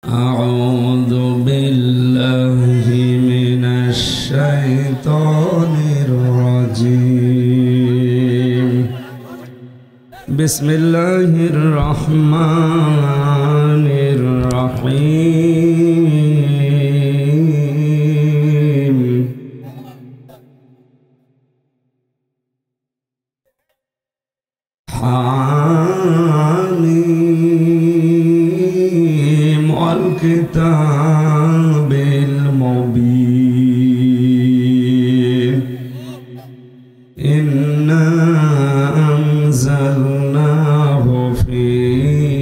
أعوذ بالله من الشيطان الرجيم بسم الله الرحمن الرحيم حاميم والكتاب المبين إنا أنزلناه في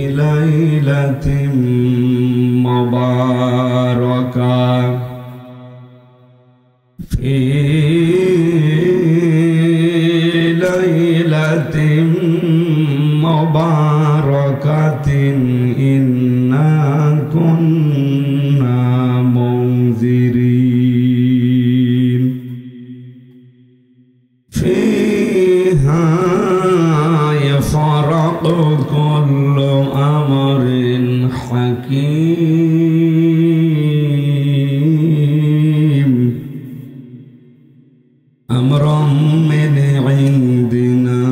ليلة مباركة في ليلة مباركة إنا كنا منذرين فيها يفرق كل أمر حكيم أمرا من عندنا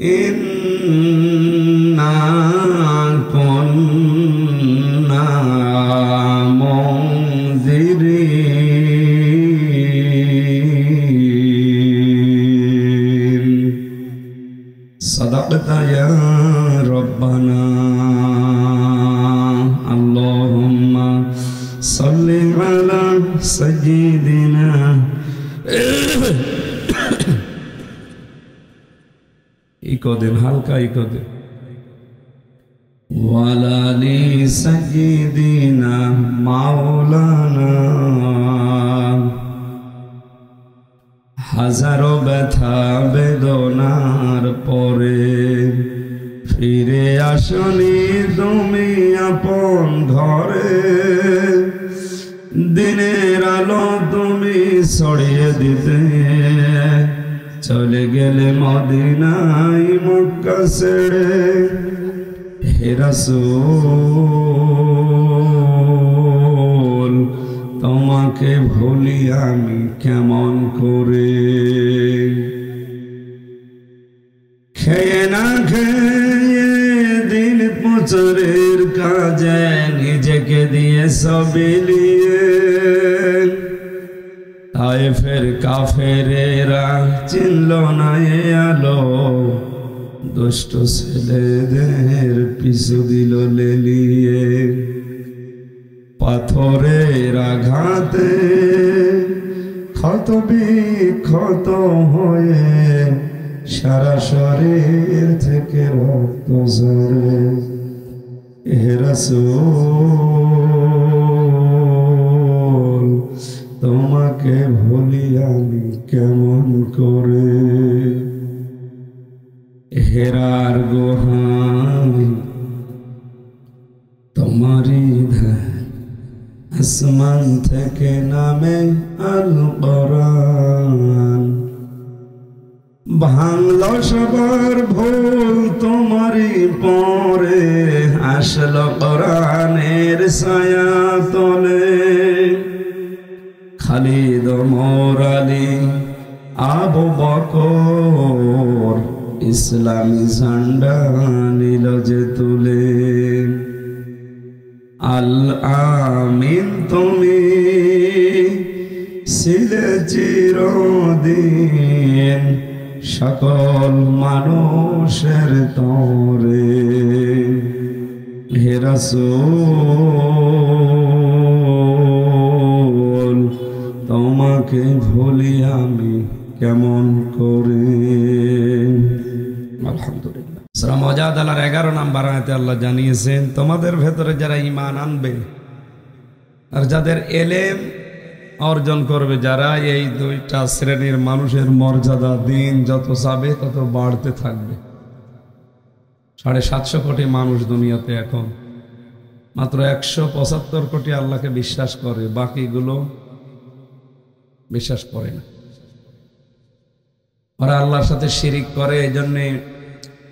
إنا كنا منذرين صدقت يا ربنا اللهم صل على سيدنا ইকোদিন হালকা ইকোদিন ওয়ালালি সাইয়্যিদিনা মাওলানা হাজারো ব্যথা বেদনার পরে ফিরে আসনি তুমি আপন ঘরে দিনের আলো তুমি ছড়িয়ে দিতে চলে গেলে মদিনায় মক্কা ছেড়ে হে রাসূল তোমাকে ভুলি আমি কেমন করে খেয়ে না খেয়ে দিন প্রচারের কাজে নিজেকে দিয়ে সবিলিয়ে তায়েফের কাফেরেরা চিনল না এ আলো দুষ্ট ছেলেদের পিছু দিল লেলিয়ে পাথরের আঘাতে ক্ষত বিক্ষত হয়ে সারা শরীর থেকে রক্ত ঝরে হে রাসূল তোমাকে ভুলি আমি কেমন করে হেরার গোহাই তোমারি ধার আসমান থেকে নামে আল কোরআন ভাঙল সবার ভুল তোমারি পরে আসলো কোরআনের ছায়া তলে খালিদ ওমর আলী আবু বকর ইসলামী ঝান্ডা নিল যে তুলে আল আমিন তুমি ছিলে চিরদিন সকল মানুষের তরে হে রাসূল তোমাকে ভুলি আমি কেমন করে আলহামদুলিল্লাহ সূরা মুজাদালার 11 নম্বর আয়াতে আল্লাহ জানিয়েছেন তোমাদের ভেতরে যারা ঈমান আনবে আর যাদের ইলম অর্জন করবে যারা এই দুইটা শ্রেণীর মানুষের মর্যাদা দিন যত যাবে তত বাড়তে থাকবে 750 কোটি মানুষ দুনিয়াতে এখন মাত্র 175 কোটি আল্লাহকে বিশ্বাস করে বাকিগুলো বিশ্বাস করে না ওরা আল্লাহর সাথে শিরিক করে এজন্য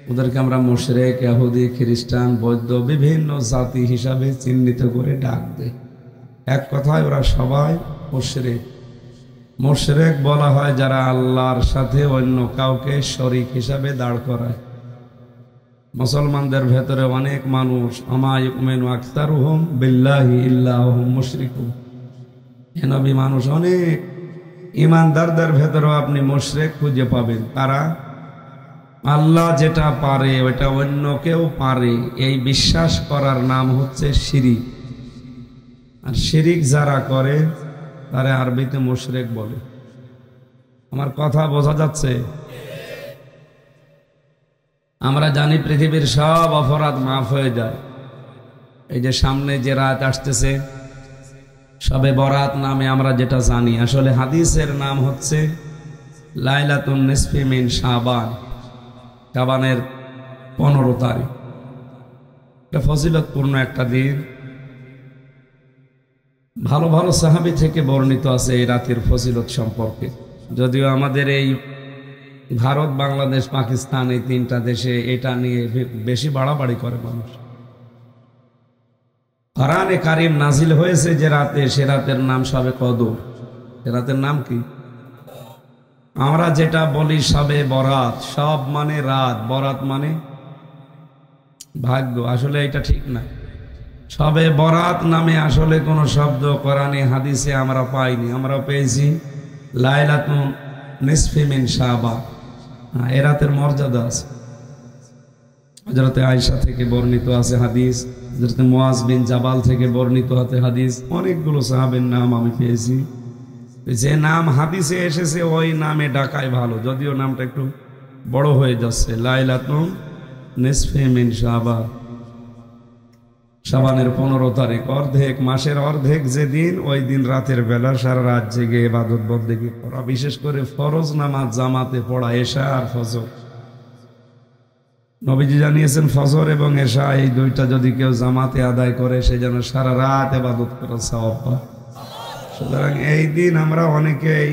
ওদেরকে আমরা মুশরিক, ইহুদি, খ্রিস্টান, বৌদ্ধ বিভিন্ন জাতি হিসাবে চিহ্নিত করে ডাক দেয়। এক কথায় ওরা সবাই মুশরিক। মুশরিক বলা হয় যারা আল্লাহর সাথে অন্য কাউকে শরীক হিসাবে দাঁড় করায়। মুসলমানদের ভেতরে অনেক মানুষ আমা ইউমিনু আকসারুহুম বিল্লাহি ইল্লা হুম মুশরিকুন। হে নবী, মানুষ অনেক ইমানদারদের ভেতরেও আপনি মুশরিক খুঁজে পাবেন। তারা আল্লাহ যেটা পারে ওটা অন্য কেউ পারে, এই বিশ্বাস করার নাম হচ্ছে শিরিক। আর শিরিক যারা করে তারা আরবিতে মুশরিক বলে। আমার কথা বোঝা যাচ্ছে? আমরা জানি পৃথিবীর সব অপরাধ মাফ হয়ে যায়। এই যে সামনে যে রাত আসতেছে, শবে বরাত নামে আমরা যেটা জানি, আসলে হাদিসের নাম হচ্ছে লাইলাতুন নিসফি মিন শাবান, শাবানের 15 তারিখ। এটা ফজিলতপূর্ণ একটা দিন। ভালো ভালো সাহাবী থেকে বর্ণিত আছে এই রাতের ফজিলত সম্পর্কে। যদিও আমাদের এই ভারত, বাংলাদেশ, পাকিস্তান এই 3টা দেশে এটা নিয়ে বেশি বাড়াবাড়ি করে মানুষ। কোরআনে কারীম নাজিল হয়েছে যে রাতে, সে রাতের নাম শবে কদর। সে রাতের নাম কি? আমরা যেটা বলি শবে বরাত, সব মানে রাত, বরাত মানে ভাগ্য, আসলে এটা ঠিক না। শবে বরাত নামে আসলে কোনো শব্দ কোরআনে হাদিসে আমরা পাইনি। আমরা পেয়েছি লাইলাতুন নিসফি মিন শাবান। এ রাতের মর্যাদা আছে। হযরতে আয়েশা থেকে বর্ণিত আছে হাদিস, হযরতে মুয়াজ বিন জাবাল থেকে বর্ণিত আছে হাদিস। অনেকগুলো সাহাবের নাম আমি পেয়েছি। যে নাম হাদিসে এসেছে ওই নামে ডাকাই ভালো, যদিও নামটা একটু বড় হয়ে যাচ্ছে। লাইলাতুন নিসফি মিন শাবান, শাবানের 15 তারিখ, অর্ধেক মাসের অর্ধেক যেদিন, ওই দিন রাতের বেলা সারা রাত জেগে ইবাদত বন্দেগী করা, বিশেষ করে ফরজ নামাজ জামাতে পড়া, এশা আর ফজর। নবীজি জানিয়েছেন ফজর এবং এশা এই 2টা যদি কেউ জামাতে আদায় করে সে যেন সারা রাত ইবাদত করার সওয়াব পায়। সুতরাং এই দিন আমরা অনেকেই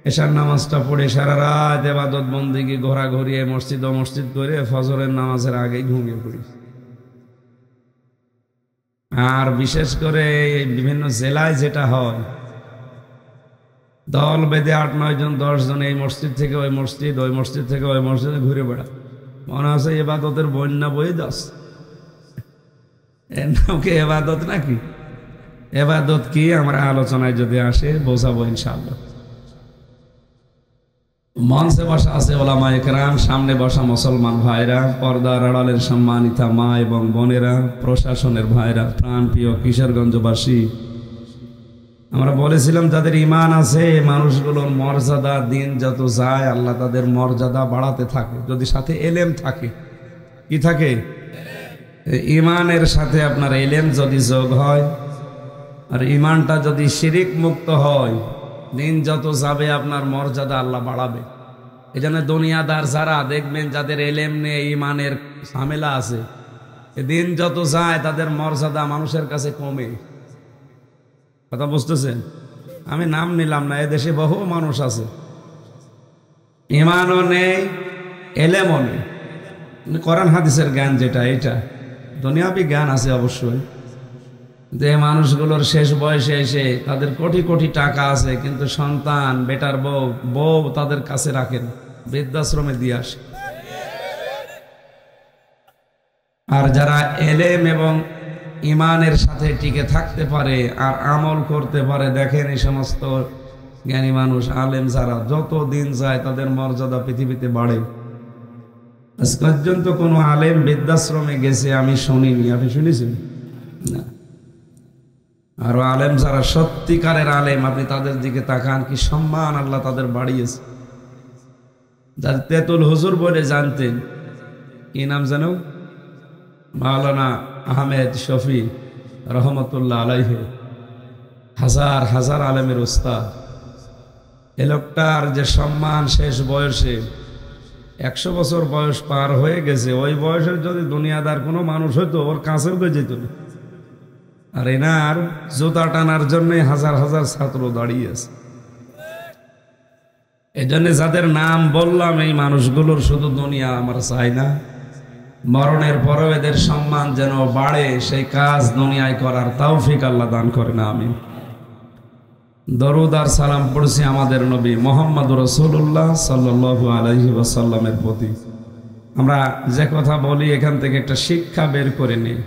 এশার নামাজটা পড়ে সারা রাত ইবাদত বন্দেগী ঘোরাঘুরি মসজিদ ও মসজিদ করে ফজরের নামাজের আগেই ঘুমিয়ে পড়ি। আর বিশেষ করে বিভিন্ন জেলায় যেটা হয়, দল বেঁধে 8-9 জন 10 জন এই মসজিদ থেকে ওই মসজিদ, ওই মসজিদ থেকে ওই মসজিদে ঘুরে বেড়া, মনে হচ্ছে ইবাদতের বন্যা বয়ে যাস। এর নাম কি ইবাদত নাকি? ইবাদত কি আমরা আলোচনায় যদি আসে বোঝাবো ইনশাআল্লাহ। মঞ্চে বসা আছে ওলামায়ে কেরাম, সামনে বসা মুসলমান ভাইরা, পর্দার আড়ালের সম্মানিতা মা এবং বোনেরা, প্রশাসনের ভাইরা, প্রাণপ্রিয় কিশোরগঞ্জবাসী, আমরা বলেছিলাম যাদের ঈমান আছে মানুষগুলোর মর্যাদা দিন যত যায় আল্লাহ তাদের মর্যাদা বাড়াতে থাকে, যদি সাথে এলেম থাকে। কি থাকে? ঈমানের সাথে আপনার এলেম যদি যোগ হয়, আর ঈমানটা যদি শিরিক মুক্ত হয়, দিন যত যাবে আপনার মর্যাদা আল্লাহ বাড়াবে। এই জন্য দুনিয়াদার যারা দেখবেন যাদের এলেম নিয়ে ঈমানের ঝামেলা আছে, দিন যত যায় তাদের মর্যাদা মানুষের কাছে কমে। কথা বুঝতেছেন? আমি নাম নিলাম না, এদেশে বহু মানুষ আছে ঈমানও নেই, এলেমও নেই, কোরআন হাদিসের জ্ঞান যেটা, এটা দুনিয়াবি জ্ঞান আছে অবশ্যই। যে মানুষগুলোর শেষ বয়সে এসে তাদের কোটি কোটি টাকা আছে, কিন্তু সন্তান, বেটার বউ তাদের কাছে রাখেন, বৃদ্ধাশ্রমে দিয়ে আসে। আর যারা এলেম এবং ঈমানের সাথে টিকে থাকতে পারে আর আমল করতে পারে, দেখেন এই সমস্ত জ্ঞানী মানুষ, আলেম যারা, যত দিন যায় তাদের মর্যাদা পৃথিবীতে বাড়ে। আজ পর্যন্ত কোনো আলেম বৃদ্ধাশ্রমে গেছে আমি শুনিনি। আপনি শুনেছেন? না। আরো আলেম যারা সত্যিকারের আলেম, আপনি তাদের দিকে তাকান, কি সম্মান আল্লাহ তাদের বাড়িয়েছে। যার তেতুল হুজুর বলে জানতেন, কি নাম জানো? মাওলানা আহমেদ শফি রহমতুল্লাহ আলাইহি, হাজার হাজার আলেমের উস্তাদ। এ লোকটার যে সম্মান শেষ বয়সে, 100 বছর বয়স পার হয়ে গেছে, ওই বয়সের যদি দুনিয়াদার কোনো মানুষ হইতো ওর কাছেও তো যেত না। আর এনার জুতা টানার জন্য হাজার হাজার ছাত্র দাঁড়িয়ে আছে। এজন্য যাদের নাম বললাম এই মানুষগুলোর শুধু দুনিয়া আমার চাই না, মরণের পরেও এদের সম্মান যেন বাড়ে, সেই কাজ দুনিয়ায় করার তৌফিক আল্লাহ দান করেন, আমিন। দরুদ আর সালাম পড়ছি আমাদের নবী মুহাম্মদ রাসূলুল্লাহ সাল্লাল্লাহু আলাইহি ওয়াসাল্লামের প্রতি। আমরা যে কথা বলি এখান থেকে একটা শিক্ষা বের করে নিই।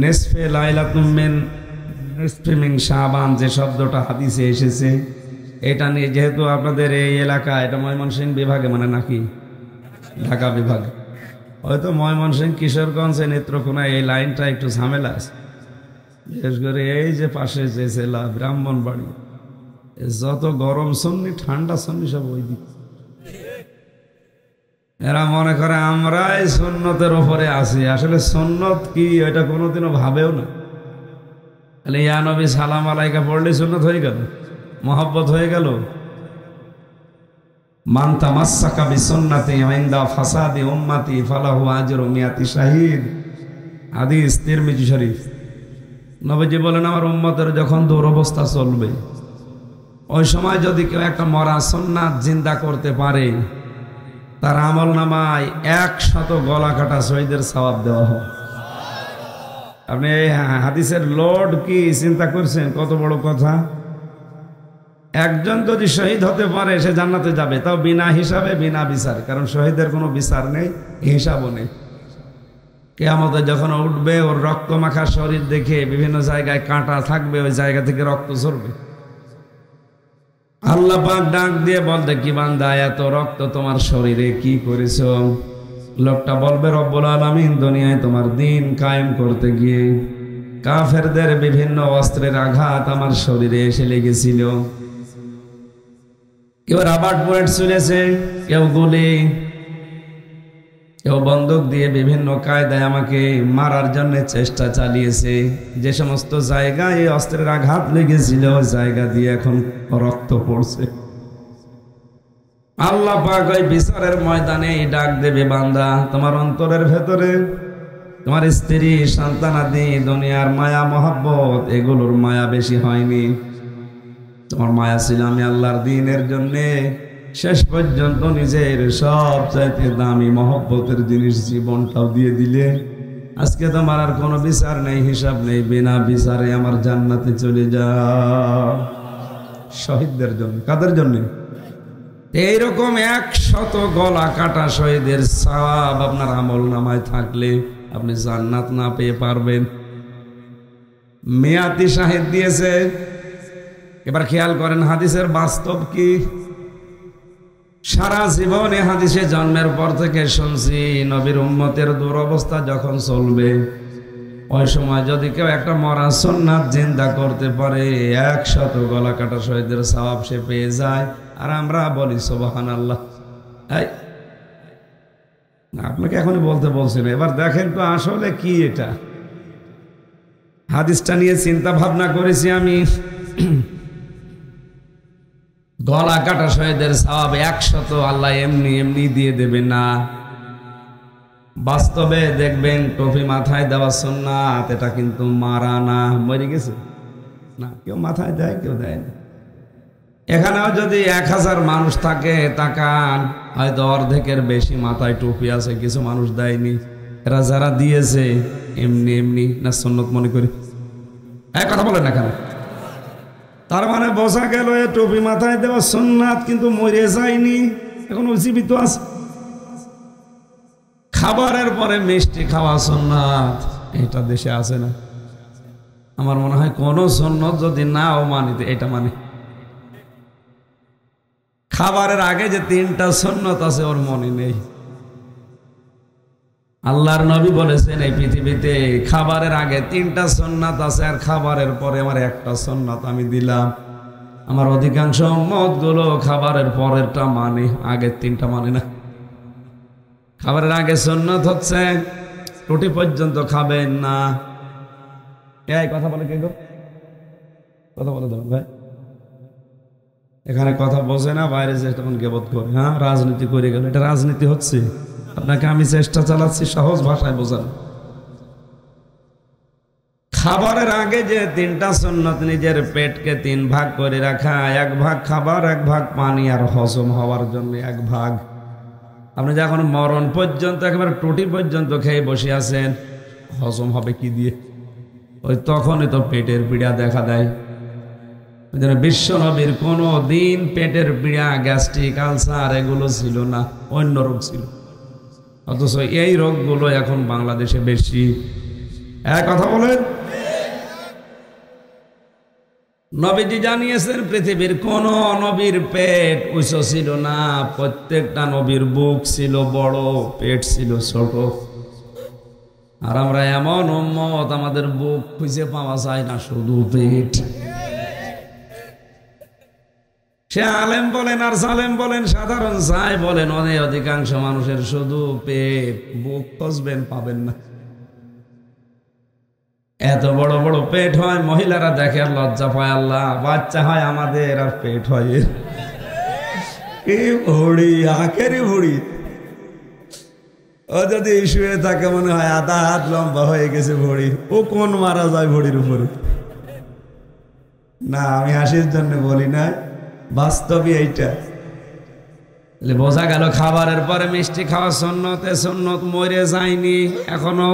নিসফে লাইলাতুম মিন শাবান যে শব্দটা হাদিসে এসেছে, এটা নিয়ে যেহেতু আপনাদের এই এলাকা, এটা ময়মনসিংহ বিভাগে মানে নাকি ঢাকা বিভাগে, হয়তো ময়মনসিংহ, কিশোরগঞ্জ, নেত্রকোনা এই লাইনটা একটু ঝামেলা আছে। বিশেষ করে এই যে পাশে যে জেলা ব্রাহ্মণবাড়ি, যত গরম সুন্নি ঠান্ডা সুন্নি সব ওই দিক। এরা মনে করে আমরাই সুন্নতের উপরে আছি, আসলে সুন্নত কি ওইটা কোনোদিনও ভাবেও না। তাহলে ইয়া নবী সালাম আলাইকা পড়লে সুন্নত হয়ে গেল, মহব্বত হয়ে গেল। মান তামাসসাকা বিসুন্নতি ইনদা ফাসাদি উম্মতি ফালাহু আজরু মিয়াতি শাহিদ, হাদিস তিরমিজি শরীফ। নবীজি বলেন আমার উম্মতের যখন দুরবস্থা চলবে, ওই সময় যদি কেউ একটা মরা সুন্নাত জিন্দা করতে পারে, তার আমল নামায় 100 গলা কাটা শহীদের সওয়াব দেওয়া হয়। আপনি এই হাদিসের লোড কি চিন্তা করছেন? কত বড় কথা। একজন যদি শহীদ হতে পারে সে জান্নাতে যাবে, তাও বিনা হিসাবে, বিনা বিচার, কারণ শহীদের কোনো বিচার নেই, হিসাবও নেই। কিয়ামতে যখন উঠবে, ওর রক্ত মাখা শরীর দেখে বিভিন্ন জায়গায় কাঁটা থাকবে, ওই জায়গা থেকে রক্ত ঝরবে। আল্লাহ পাক ডাক দিয়ে বলতে, কি বান্দা এত রক্ত তোমার শরীরে কি করেছো? লোকটা বলবে, রব্বুল আলামিন দুনিয়ায় তোমার দিন কায়েম করতে গিয়ে কাফেরদের বিভিন্ন অস্ত্রের আঘাত আমার শরীরে এসে লেগেছিল। কেউ রাবার বুলেট ছুঁড়েছে, কেউ গুলি, কেউ বন্দুক দিয়ে বিভিন্ন কায়দায় আমাকে মারার জন্য চেষ্টা চালিয়েছে। যে সমস্ত জায়গায় এই অস্ত্রের আঘাত লেগেছিল, ওই জায়গা দিয়ে এখন রক্ত পড়ছে। আল্লাহ পাক ওই বিচারের ময়দানে ডাক দেবে, বান্দা তোমার অন্তরের ভেতরে তোমার স্ত্রী, সন্তানাদি, দুনিয়ার মায়া মহব্বত, এগুলোর মায়া বেশি হয়নি। তোমার মায়া ছিল আমি আল্লাহর দ্বীনের জন্যে, শেষ পর্যন্ত নিজের সবচাইতে দামি মহব্বতের জিনিস জীবনটাও দিয়ে দিলে। আজকে তোমার আর কোনো বিচার নেই, হিসাব নেই, বিনা বিচারে আমার জান্নাতে চলে যাও। শহীদদের জন্য। কাদের জন্য? এইরকম 100 গলা কাটা শহীদের সওয়াব আপনার আমল নামায় থাকলে আপনি জান্নাত না পেয়ে পারবেন। মেয়াতি শাহিদ দিয়েছে। এবার খেয়াল করেন হাদিসের বাস্তব কি। সারা জীবনে হাদিসে জন্মের পর থেকে শুনছি, নবীর উম্মতের দুরবস্থা যখন চলবে, ওই সময় যদি কেউ একটা মরা সুন্নাত জিন্দা করতে পারে, 100 গলা কাটা শহীদের সওয়াব সে পেয়ে যায়। আর আমরা বলি সুবহানাল্লাহ। আপনাকে এখনই বলতে বলছি না, এবার দেখেন তো আসলে কি এটা। হাদিসটা নিয়ে চিন্তা ভাবনা করেছি আমি। গলা কাটা শহীদের সওয়াব 100 আল্লাহ এমনি এমনি দিয়ে দেবে না। বাস্তবে দেখবেন টুপি মাথায় দেওয়া সুন্নাত, এটা কিন্তু মারা না, মরে গেছে না, কেউ মাথায় দেয়, কেউ দেয় না। এখানেও যদি 1000 মানুষ থাকে, তাকান, হয়তো অর্ধেকের বেশি মাথায় টুপি আছে, কিছু মানুষ দেয়নি। এরা যারা দিয়েছে এমনি এমনি না সুন্নত মনে করি? কথা বলেন না কেন? তার মানে বোঝা গেল এ টুপি মাথায় দেওয়া সুন্নাত, কিন্তু মরে যায়নি, এখন জীবিত আছে। খাবারের পরে মিষ্টি খাওয়া সুন্নাত, এটা দেশে আছে না। আমার মনে হয় কোন সুন্নত যদি নাও মানিতে, এটা মানে খাবারের আগে যে 3টা সুন্নত আছে ওর মনে নেই। আল্লাহর নবী বলেছেন এই পৃথিবীতে খাবারের আগে 3টা সুন্নাত আছে, আর খাবারের পরে আমার একটা সুন্নাত আমি দিলাম। আমার অধিকাংশ উম্মত গুলো খাবারের পরেরটা মানে, আগের 3টা মানে না। খাবারের আগে সুন্নাত হচ্ছে রুটি পর্যন্ত খাবেন না। এই কথা বলে কে গো? কথা বলে দেবেন ভাই। এখানে কথা বোঝে না, বাইরে যে তখন গেবত করে, হ্যাঁ রাজনীতি করে গেল। এটা রাজনীতি হচ্ছে? আপনাকে আমি চেষ্টা চালাচ্ছি সহজ ভাষায় বোঝানো। খাবারের আগে যে তিনটা সুন্নত, নিজের পেটকে তিন ভাগ করে রাখা, এক ভাগ খাবার, এক ভাগ পানি, আর হজম হওয়ার জন্য এক ভাগ। আপনি যখন মরণ পর্যন্ত একেবারে টুটি পর্যন্ত খেয়ে বসে আছেন, হজম হবে কি দিয়ে? ওই তখনই তো পেটের পীড়া দেখা দেয়। ওই জন্য বিশ্ব নবীর কোনো দিন পেটের পীড়া, গ্যাস্ট্রিক, আলসার এগুলো ছিল না, অন্য রোগ ছিল। অথচ এই রোগগুলো এখন বাংলাদেশে বেশি। এক কথা বলেন, নবীজি জানিয়েছেন পৃথিবীর কোন নবীর পেট উঁচু ছিল না, প্রত্যেকটা নবীর বুক ছিল বড়, পেট ছিল ছোট। আর আমরা এমন উম্মত, আমাদের বুক খুঁজে পাওয়া যায় না, শুধু পেট। সে আলেম বলেন আর সালেম বলেন, সাধারণ সাই বলেন, অধিকাংশ মানুষের শুধু পেট, বুক খুঁজবেন পাবেন না। এত বড় বড় পেট হয়, মহিলারা দেখে আর লজ্জা পায়, আল্লাহ বাচ্চা হয় আমাদের আর পেট হয় কি ভুড়ি, আখেরই ভুড়ি। ও যদি শুয়ে থাকে মনে হয় আধা হাত লম্বা হয়ে গেছে ভুড়ি। ও কোন মারা যায় ভুড়ির উপরে? না, আমি হাসির জন্য বলি না, বাস্তবই এইটা। বোঝা গেল খাবারের পরে মিষ্টি খাওয়া সুন্নত, সুন্নত মরে যায়নি এখনো।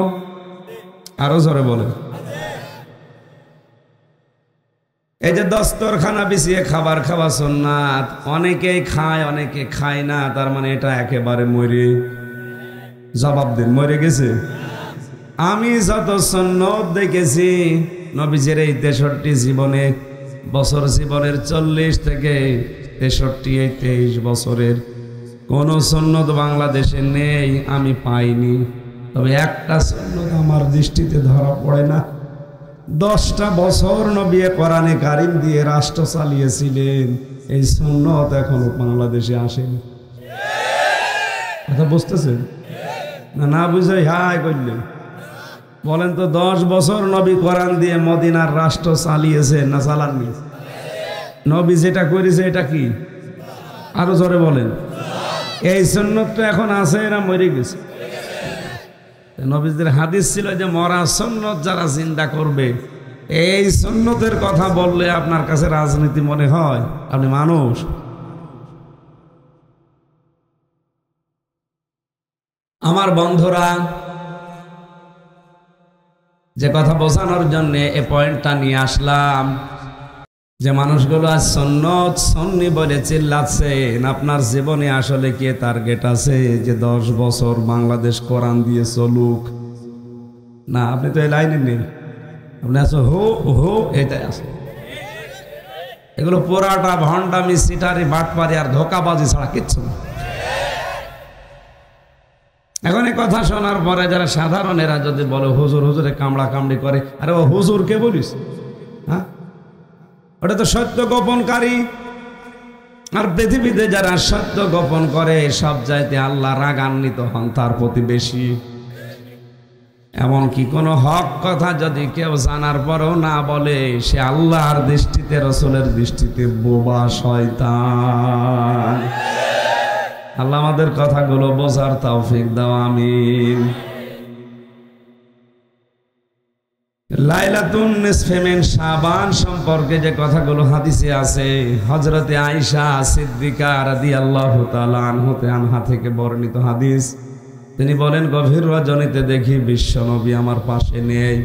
আরো জোরে বলে, এই যে দস্তরখানা বিছিয়ে খাবার খাওয়া সুন্নাত, অনেকেই খায় অনেকে খায় না, তার মানে এটা একেবারে মরে। জবাব দিন, মরে গেছে? আমি যত সুন্নত দেখেছি নবীজির এই 63 জীবনে, বছর জীবনের 40 থেকে 63, এই 23 বছরের কোন সুন্নত বাংলাদেশে নেই, আমি পাইনি। তবে একটা সুন্নত আমার দৃষ্টিতে ধরা পড়ে না। 10টা বছর নবী কোরআনে কারিম দিয়ে রাষ্ট্র চালিয়েছিলেন, এই সুন্নত এখনো বাংলাদেশে আসেনি। কথা বুঝতেছেন না? না বুঝে হাই করলেন বলেন তো, 10 বছর নবী কোরআন দিয়ে মদিনার রাষ্ট্র চালিয়েছেন না চালাননি? নবী যেটা করেছে এটা কি? আরো জোরে বলেন। এই সুন্নতটা এখন আছে না মরে গেছে? নবীদের হাদিস ছিল যে মরা সুন্নত যারা জিন্দা করবে। এই সুন্নতের কথা বললে আপনার কাছে রাজনীতি মনে হয়? আপনি মানুষ। আমার বন্ধুরা, যে কথা বোঝানোর জন্য এই পয়েন্টটা নিয়ে আসলাম, যে মানুষগুলো আজ সুন্নত সুন্নি বলে চিল্লাচ্ছেন, আপনার জীবনে আসলে কি টার্গেট আছে যে 10 বছর বাংলাদেশ কোরআন দিয়ে চলুক? না, আপনি তো এই লাইনে নেই, আপনি আছো হো হো, এটাই আছে। এগুলো পোড়াটা ভণ্ডামি, সিটারি, বাটপারি আর ধোকাবাজি ছাড়া কিচ্ছু না। এখন এই কথা শোনার পরে যারা সাধারণ, এরা যদি বলে হুজুর হুজুরে কামড়া কামড়ি করে, আরে ও হুজুর কে বলিস? হ্যাঁ, ওটা তো সত্য গোপনকারী। আর পৃথিবীতে যারা সত্য গোপন করে, সব চাইতে আল্লাহ রাগান্বিত হন তার প্রতি বেশি। এমনকি কোনো হক কথা যদি কেউ জানার পরেও না বলে, সে আল্লাহর দৃষ্টিতে, রসুলের দৃষ্টিতে বোবা, শয়তান। আল্লাহ আমাদের কথাগুলো বোঝার তৌফিক দাও, আমিন। লাইলাতুন নিসফে মিন শাবান সম্পর্কে যে কথাগুলো হাদিসে আছে, হযরতে আয়েশা সিদ্দিকা রাদিয়াল্লাহু তাআলা আনহা থেকে বর্ণিত হাদিস। তিনি বলেন, গভীর রজনীতে দেখি বিশ্ব নবী আমার পাশে নেই।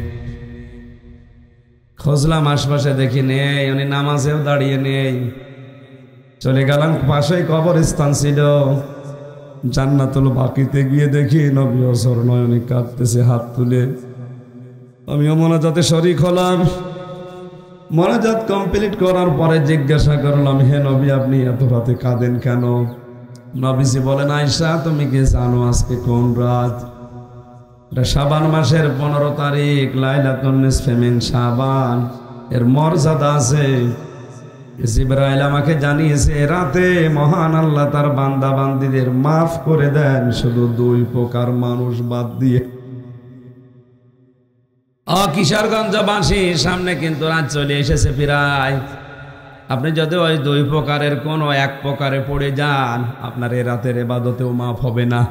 খুঁজলাম আশপাশে, দেখি নেই, উনি নামাজেও দাঁড়িয়ে নেই। চলে গেলাম, পাশেই কবরস্থান ছিল। জান্নাতুল বাকিতে গিয়ে দেখি নবী অঝর নয়নে কাঁদতেছে হাত তুলে। আমিও মোনাজাতে শরীক হলাম। মোনাজাত কমপ্লিট করার পরে জিজ্ঞাসা করলাম, হে নবী, আপনি এত রাতে কাঁদেন কেন? নবীজি বলেন, আয়েশা, তুমি কি জানো আজকে কোন রাত? এটা শাবান মাসের 15 তারিখ, লাইলাতুন নিসফে মিন শাবান। এর মর্যাদা আছে। জিবরাইল আমাকে জানিয়েছে, রাতে মহান আল্লাহ তার বান্দা বান্দীদের মাফ করে দেন, শুধু 2 প্রকার মানুষ বাদ দিয়ে। কিশোরগঞ্জবাসীর সামনে কিন্তু রাত চলে এসেছে প্রায়। আপনি যদি ওই 2 প্রকারের কোনো এক প্রকারে পড়ে যান, আপনার এ রাতের ইবাদতেও মাফ হবে না।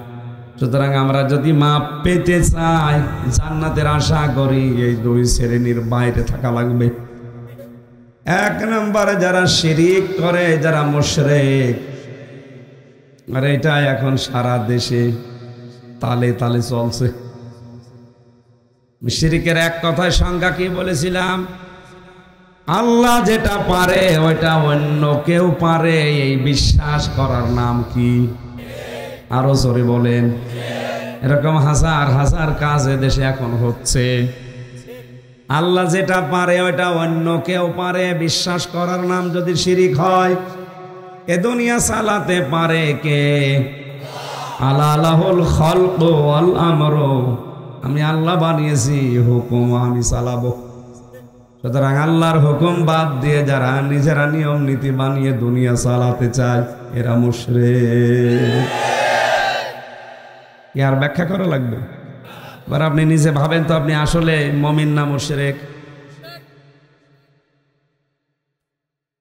সুতরাং আমরা যদি মাপ পেতে চাই, জান্নাতের আশা করি, এই দুই শ্রেণীর বাইরে থাকা লাগবে। এক নম্বরে যারা শিরিক করে, যারা মুশরিক, আর এটা এখন সারা দেশে তালে তালে চলছে। শিরিকের এক কথায় সংজ্ঞা কি বলেছিলাম? আল্লাহ যেটা পারে ওইটা অন্য কেউ পারে, এই বিশ্বাস করার নাম কি? আরো জোরে বলেন। এরকম হাজার হাজার কাজ দেশে এখন হচ্ছে। আল্লাহ যেটা পারে ওইটা অন্য কেউ পারে, বিশ্বাস করার নাম যদি শিরিক হয়। এ দুনিয়া চালাতে পারে কে? আলাহুল খালকু ওয়াল আমরু, আমি আল্লাহ বানিয়েছি, হুকুম আমি চালাবো। সুতরাং আল্লাহর হুকুম বাদ দিয়ে যারা নিজেরা নিয়ম নীতি বানিয়ে দুনিয়া চালাতে চায়, এরা মুশরিক। আর ব্যাখ্যা করা লাগবে? এবার আপনি নিজে ভাবেন তো, আপনি আসলে মুমিন না মুশরিক?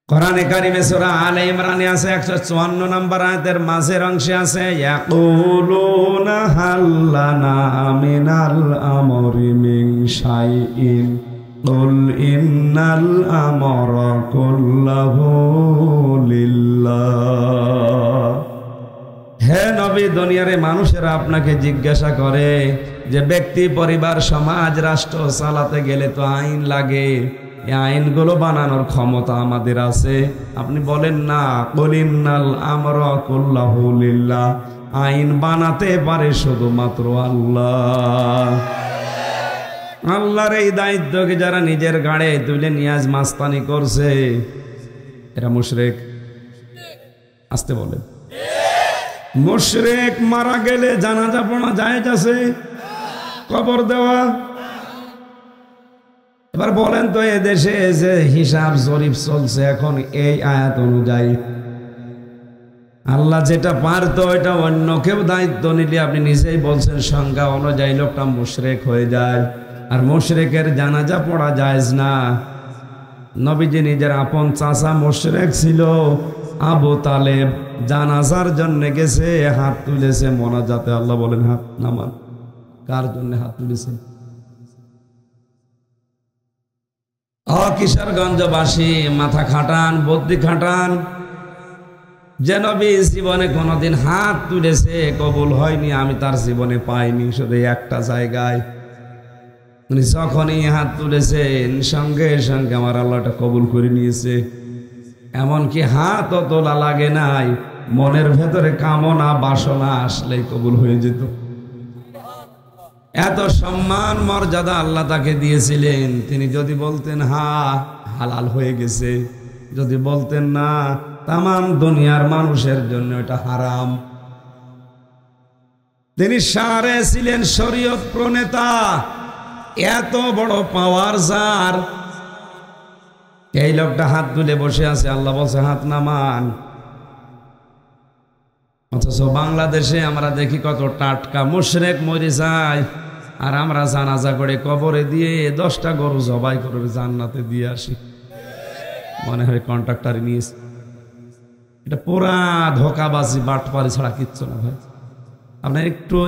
কোরআনে কারিমে সূরা আলে ইমরানে আছে 154 নম্বর আয়াতের মাঝের অংশে আছে, ইয়াকুলুনা হাল্লানা মিনাল আমরি মিন শাইইন কুল ইন্নাল আমরা কুল্লাহু লিল্লাহ। হে নবী, দুনিয়ার মানুষেরা আপনাকে জিজ্ঞাসা করে যে ব্যক্তি, পরিবার, সমাজ, রাষ্ট্র চালাতে গেলে তো আইন লাগে, এই আইনগুলো বানানোর ক্ষমতা আমাদের আছে? আপনি বলেন না, কুল ইন্নাল আমরা কুল্লাহু লিল্লাহ, আইন বানাতে পারে শুধুমাত্র আল্লাহ। আল্লাহর এই দায়িত্বকে যারা নিজের গাড়ে তুলে নিয়ে আজ মাস্তানি করছে, এরা মুশরিক। আসতে বলেন। মুশরিক মারা গেলে জানাজা পড়া জায়েজ আছে? কবর দেওয়া? এবার বলেন তো, এ দেশে যে হিসাব জরিপ চলছে এখন এই আয়াত অনুযায়ী, আল্লাহ যেটা পারতো ওইটা অন্য কেউ দায়িত্ব নিলে আপনি নিজেই বলছেন সংজ্ঞা অনুযায়ী লোকটা মুশরিক হয়ে যায়। আর মুশরিকের জানাজা পড়া জায়েজ না। নবীজি নিজের আপন চাচা মুশরিক ছিল, আবু তালেব, জানাজার জন্য গেছে, হাত তুলেছে মোনাজাতে। আল্লাহ বলেন হাত নামান। কার জন্য হাত তুলেছে? কিশোরগঞ্জবাসী মাথা খাটান, বুদ্ধি খাটান। যে নবী জীবনে কোনোদিন হাত তুলেছে কবুল হয়নি, আমি তার জীবনে পাইনি, শুধু একটা জায়গায়। যখনই হাত তুলেছেন সঙ্গে সঙ্গে আমার আল্লাহটা কবুল করে নিয়েছে। এমনকি হাতও তোলা লাগে নাই, মনের ভেতরে কামনা বাসনা আসলেই কবুল হয়ে যেত। এত সম্মান মর্যাদা আল্লাহ তাকে দিয়েছিলেন। তিনি যদি বলতেন হা, হালাল হয়ে গেছে। যদি বলতেন না, তামাম দুনিয়ার মানুষের জন্য এটা হারাম। তিনি সারে ছিলেন শরীয়ত প্রণেতা। এত বড় পাওয়ার যার, এই লোকটা হাত তুলে বসে আছে, আল্লাহ বলছে হাত নামান। অথচ বাংলাদেশে আমরা দেখি কত টাটকা মুশরিক মরে যায়, আর আমরা জানাজা করে কবরে দিয়ে 10টা গরু জবাই করে জান্নাতে দিয়ে আসি। মনে হয় কন্ট্রাক্টর নিয়েছে। এটা পুরা ধোকাবাজি, বাটপারি ছাড়া কিচ্ছু না ভাই। আপনার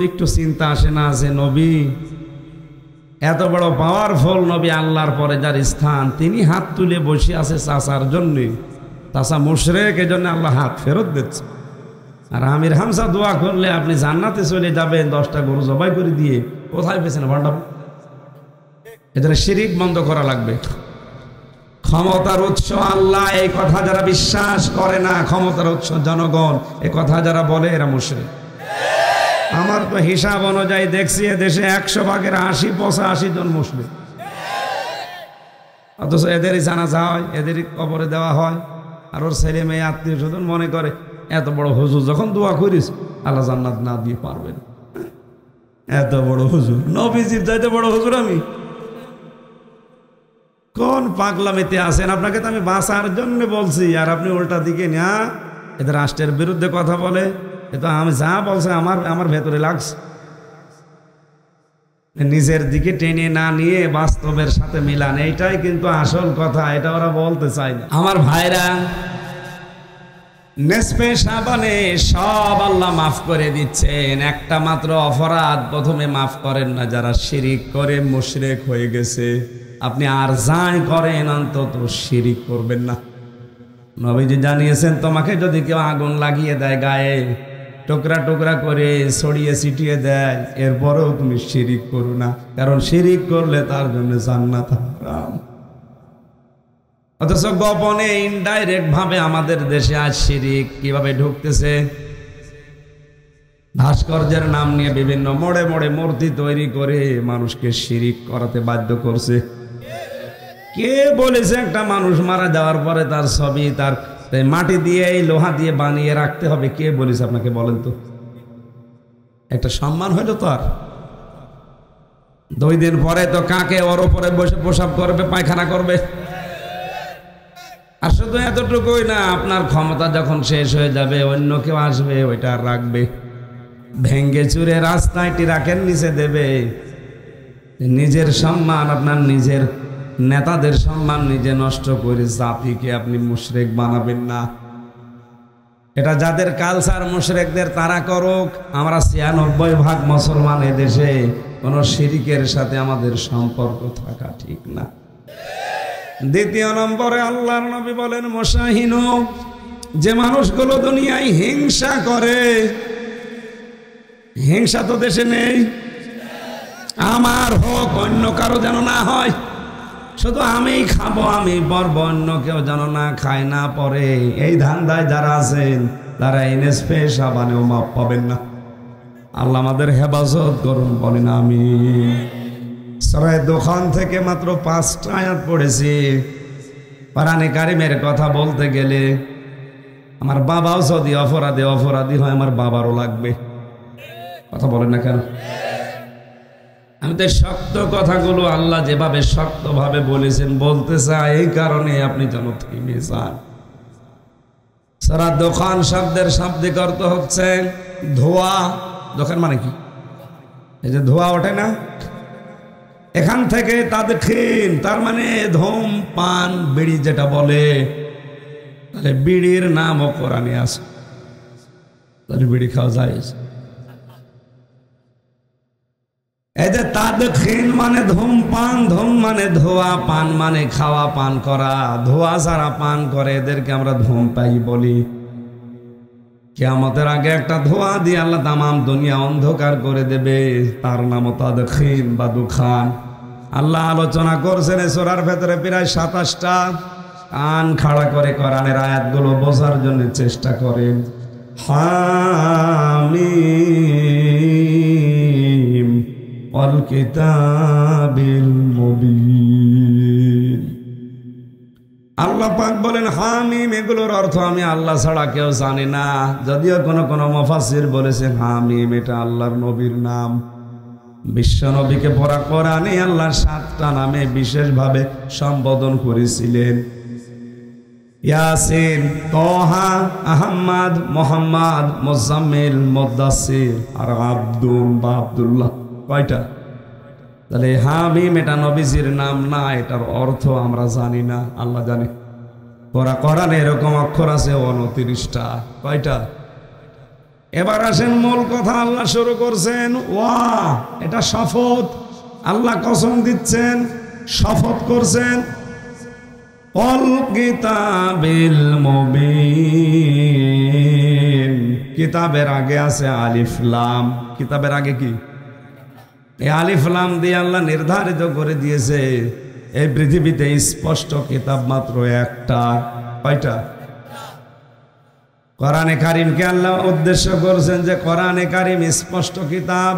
একটু চিন্তা আসে না যে নবী এত বড় পাওয়ারফুল নবী, আল্লাহর পরে যার স্থান, তিনি হাত তুলে বসে আছে চাচার জন্য। চাচা মুশরিক, এই জন্য আল্লাহ হাত ফেরত দিচ্ছে। আর আমির হামজা দোয়া করলে আপনি জান্নাতে চলে যাবেন 10টা গরু জবাই করে দিয়ে। কোথায় পেয়েছেন ভান্ডার? এদের শিরিক বন্ধ করা লাগবে। ক্ষমতার উৎস আল্লাহ, এই কথা যারা বিশ্বাস করে না, ক্ষমতার উৎস জনগণ, এই কথা যারা বলে, এরা মুশরিক। আমার তো হিসাব অনুযায়ী দেখছি দেশে 100 ভাগের 80-85 জন মুসলিম। অথচ এদেরই জানাজা হয়, এদেরই কবরে দেওয়া হয়। আর ওর ছেলে মেয়ে আত্মীয় স্বজন মনে করে এত বড় হুজুর যখন দোয়া করিস আল্লাহ জান্নাত না দিয়ে পারবেন। এত বড় হুজুর, নবীজির চাইতে বড় হুজুর আমি? কোন পাগলামিতে আছেন? আপনাকে তো আমি বাঁচার জন্য বলছি, আর আপনি উল্টা দিকে না এদের রাষ্ট্রের বিরুদ্ধে কথা বলে। তো আমি যা বলছে আমার ভেতরে লাগছে। নিজের দিকে টেনে না নিয়ে বাস্তবের সাথে মিলান, এইটাই কিন্তু আসল কথা। এটা ওরা বলতে চায় না। আমার ভাইরা, নেসফে শাবানে সব আল্লাহ মাফ করে দিচ্ছেন, একটা মাত্র অপরাধ প্রথমে মাফ করেন না, যারা শিরিক করে মুশরিক হয়ে গেছে। আপনি আর যাই করেন অন্তত শিরিক করবেন না। নবীজি জানিয়েছেন, তোমাকে যদি কেউ আগুন লাগিয়ে দেয় গায়ে, টুকরা টুকরা করে ছড়িয়ে ছিটিয়ে দেয়, এরপরেও তুমি শিরিক করো না, কারণ শিরিক করলে তার জন্য জান্নাত হারাম। অথচ গোপনে ইনডাইরেক্ট ভাবে আমাদের দেশে আজ শিরিক কিভাবে ঢুকতেছে। ভাস্কর্যের নাম নিয়ে বিভিন্ন মোড়ে মোড়ে মূর্তি তৈরি করে মানুষকে শিরিক করাতে বাধ্য করছে। কে বলেছে একটা মানুষ মারা যাওয়ার পরে তার ছবি তার মাটি দিয়ে লোহা দিয়ে বানিয়ে রাখতে হবে? কে বলেছে আপনাকে বলেন তো? একটা সম্মান হইল তো। আর 2 দিন পরে তো কাকে ওর উপরে বসে প্রসাব করবে, পায়খানা করবে। আর শুধু এতটুকুই না, আপনার ক্ষমতা যখন শেষ হয়ে যাবে অন্য কেউ আসবে ওইটা রাখবে, ভেঙ্গে চুরে রাস্তায় ট্রাকের নিচে দেবে। নিজের সম্মান, আপনার নিজের নেতাদের সম্মান নিজে নষ্ট করে জাতিকে আপনি মুশরিক বানাবেন না। এটা যাদের কালচার মুশরিকদের, তারা করুক। আমরা 96% মুসলমান এদেশে, কোনো শিরিকের সাথে আমাদের সম্পর্ক থাকা ঠিক না। দ্বিতীয় নম্বরে আল্লাহর নবী বলেন, মুশাহিনু, যে মানুষগুলো দুনিয়ায় হিংসা করে, হিংসা তো দেশে নেই। আমার হোক, অন্য কারো যেন না হয়, শুধু আমি খাবো, আমি পরব, অন্য কেউ যেন না খায় না পরে। এই ধান্দায় যারা আছেন তারা নেসফে শাবানেও মাপ পাবেন না। আল্লাহ আমাদের হেফাজত করুন, বলেন আমিন। সূরা দুখান থেকে মাত্র 5টা আয়াত পড়েছি। কোরআনে কারিমের কথা বলতে গেলে আমার বাবাও যদি অপরাধী হয়, আমার বাবারও লাগবে। কথা বলেন না কেন? আমি তো শক্ত কথাগুলো আল্লাহ যেভাবে শক্তভাবে বলেছেন বলতে চাই, এই কারণে আপনি যেন থেমে যান। সূরা দুখান শব্দের শাব্দিক অর্থ হচ্ছে ধোঁয়া। দোকান মানে কি? এই যে ধোঁয়া ওঠে না, এখান থেকে তাদখিন, তার মানে ধূমপান, বিড়ি যেটা বলে, তাহলে বিড়ির নামও কোরআনে আছে। তাহলে বিড়ি খাওয়া যায়। এই যে তাদখিন মানে ধূমপান, ধূম মানে ধোয়া, পান মানে খাওয়া, পান করা। ধোয়া যারা পান করে এদেরকে আমরা ধূমপাই বলি। কিয়ামতের আগে একটা ধোঁয়া দিয়ে আল্লাহ তামাম দুনিয়া অন্ধকার করে দেবে, তার নামও তাদখিন বা দুখান। আল্লাহ আলোচনা করছেন এই সূরার ভেতরে প্রায় 27টা। কান খাড়া করে কোরআনের আয়াতগুলো বোঝার জন্য চেষ্টা করেন। হামিম ওয়াল কিতাবিল মুবিন। আল্লাহ পাক বলেন হামিম, এগুলোর অর্থ আমি আল্লাহ ছাড়া কেউ জানে না। যদিও কোন মুফাসসির বলেছেন হামিম এটা আল্লাহর নবীর নাম। বিশ্ব নবীকে পড়া কোরআনে আল্লাহ 7টা নামে বিশেষভাবে সম্বোধন করেছিলেন। ইয়াসিন, তাহা, আহমদ, মুহাম্মদ, মুজাম্মিল, মুদাসসির আর আব্দুল বা আব্দুল্লাহ। কয়টা? তাহলে হামিম এটা নবীজির নাম না, এটার অর্থ আমরা জানি না, আল্লাহ জানে। কোরআনে এরকম অক্ষর আছে 29টা। কয়টা? এবার আসেন মূল কথা। আল্লাহ শুরু করছেন ওয়া, এটা শপথ। আল্লাহ কসম দিচ্ছেন, শপথ করছেন। ওয়াল কিতাবিল মুবিন, কিতাবের আগে আছে আলিফ লাম। কিতাবের আগে কি? এই আলিফ লাম দিয়ে আল্লাহ নির্ধারিত করে দিয়েছে এই পৃথিবীতে স্পষ্ট কিতাব মাত্র একটা। কয়টা? কোরআনে কারিমকে আল্লাহ উদ্দেশ্য করছেন যে কোরআনে কারিম স্পষ্ট কিতাব।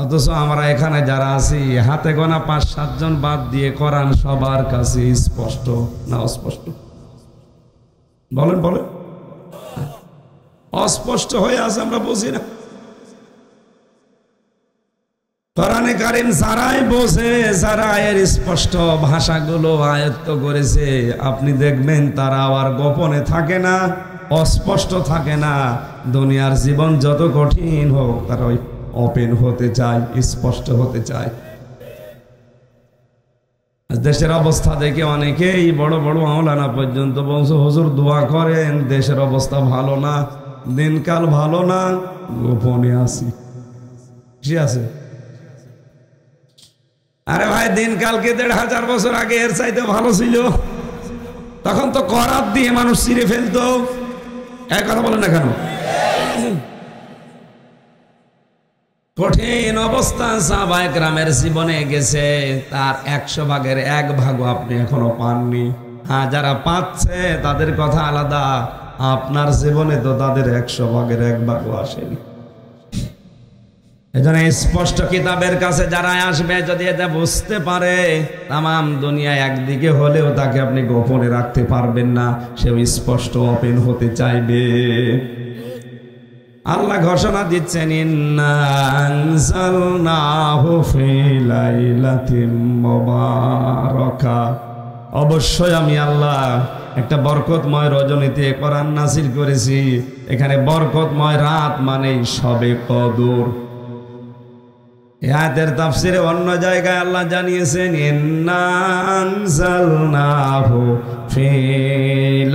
অথচ আমরা এখানে যারা আছি হাতে গোনা 5-7 জন বাদ দিয়ে কোরআন সবার কাছে স্পষ্ট না অস্পষ্ট? বলেন বলেন। অস্পষ্ট হয়ে আছে, আমরা বুঝি না। কোরআনে কারিম যারাই বোঝে, যারা এর স্পষ্ট ভাষাগুলো আয়ত্ত করেছে, আপনি দেখবেন তারা আর গোপনে থাকে না, অস্পষ্ট থাকে না। দুনিয়ার জীবন যত কঠিন হোক তারা ওই ওপেন হতে চায়, স্পষ্ট হতে চায়। দেশের অবস্থা দেখে অনেকেই বড় বড় মাওলানা পর্যন্ত বলছে হুজুর দোয়া করেন, দেশের অবস্থা ভালো না, দিনকাল ভালো না, গোপনে আছি। কি আছে? আরে ভাই, দিনকালকে ১৫০০ বছর আগে এর চাইতে ভালো ছিল। তখন তো করাত দিয়ে মানুষ ছিঁড়ে ফেলতো। এক কথা বলেন না কেন? কঠিন অবস্থা সাহাবায়ে কেরামের জীবনে গেছে, তার ১০০ ভাগের ১ ভাগও আপনি এখনো পাননি। হ্যাঁ, যারা পাচ্ছে তাদের কথা আলাদা, আপনার জীবনে তো তাদের ১০০ ভাগের ১ ভাগও আসেনি। এজন্য স্পষ্ট কিতাবের কাছে যারা আসবে, যদি এটা বুঝতে পারে তামাম দুনিয়া একদিকে হলেও তাকে আপনি গোপনে রাখতে পারবেন না, সেও স্পষ্ট ওপেন হতে চাইবে। আল্লাহ ঘোষণা দিচ্ছেন, ইন্না আনজালনাহু ফি লাইলাতিন মুবারাকা, অবশ্যই আমি আল্লাহ একটা বরকতময় রজনীতে কোরআন নাযিল করেছি। এখানে বরকতময় রাত মানেই শবে কদর। এই আয়াতের তাফসিরে অন্য জায়গায় আল্লাহ জানিয়েছেন, ইন্না আনজালনাহু ফি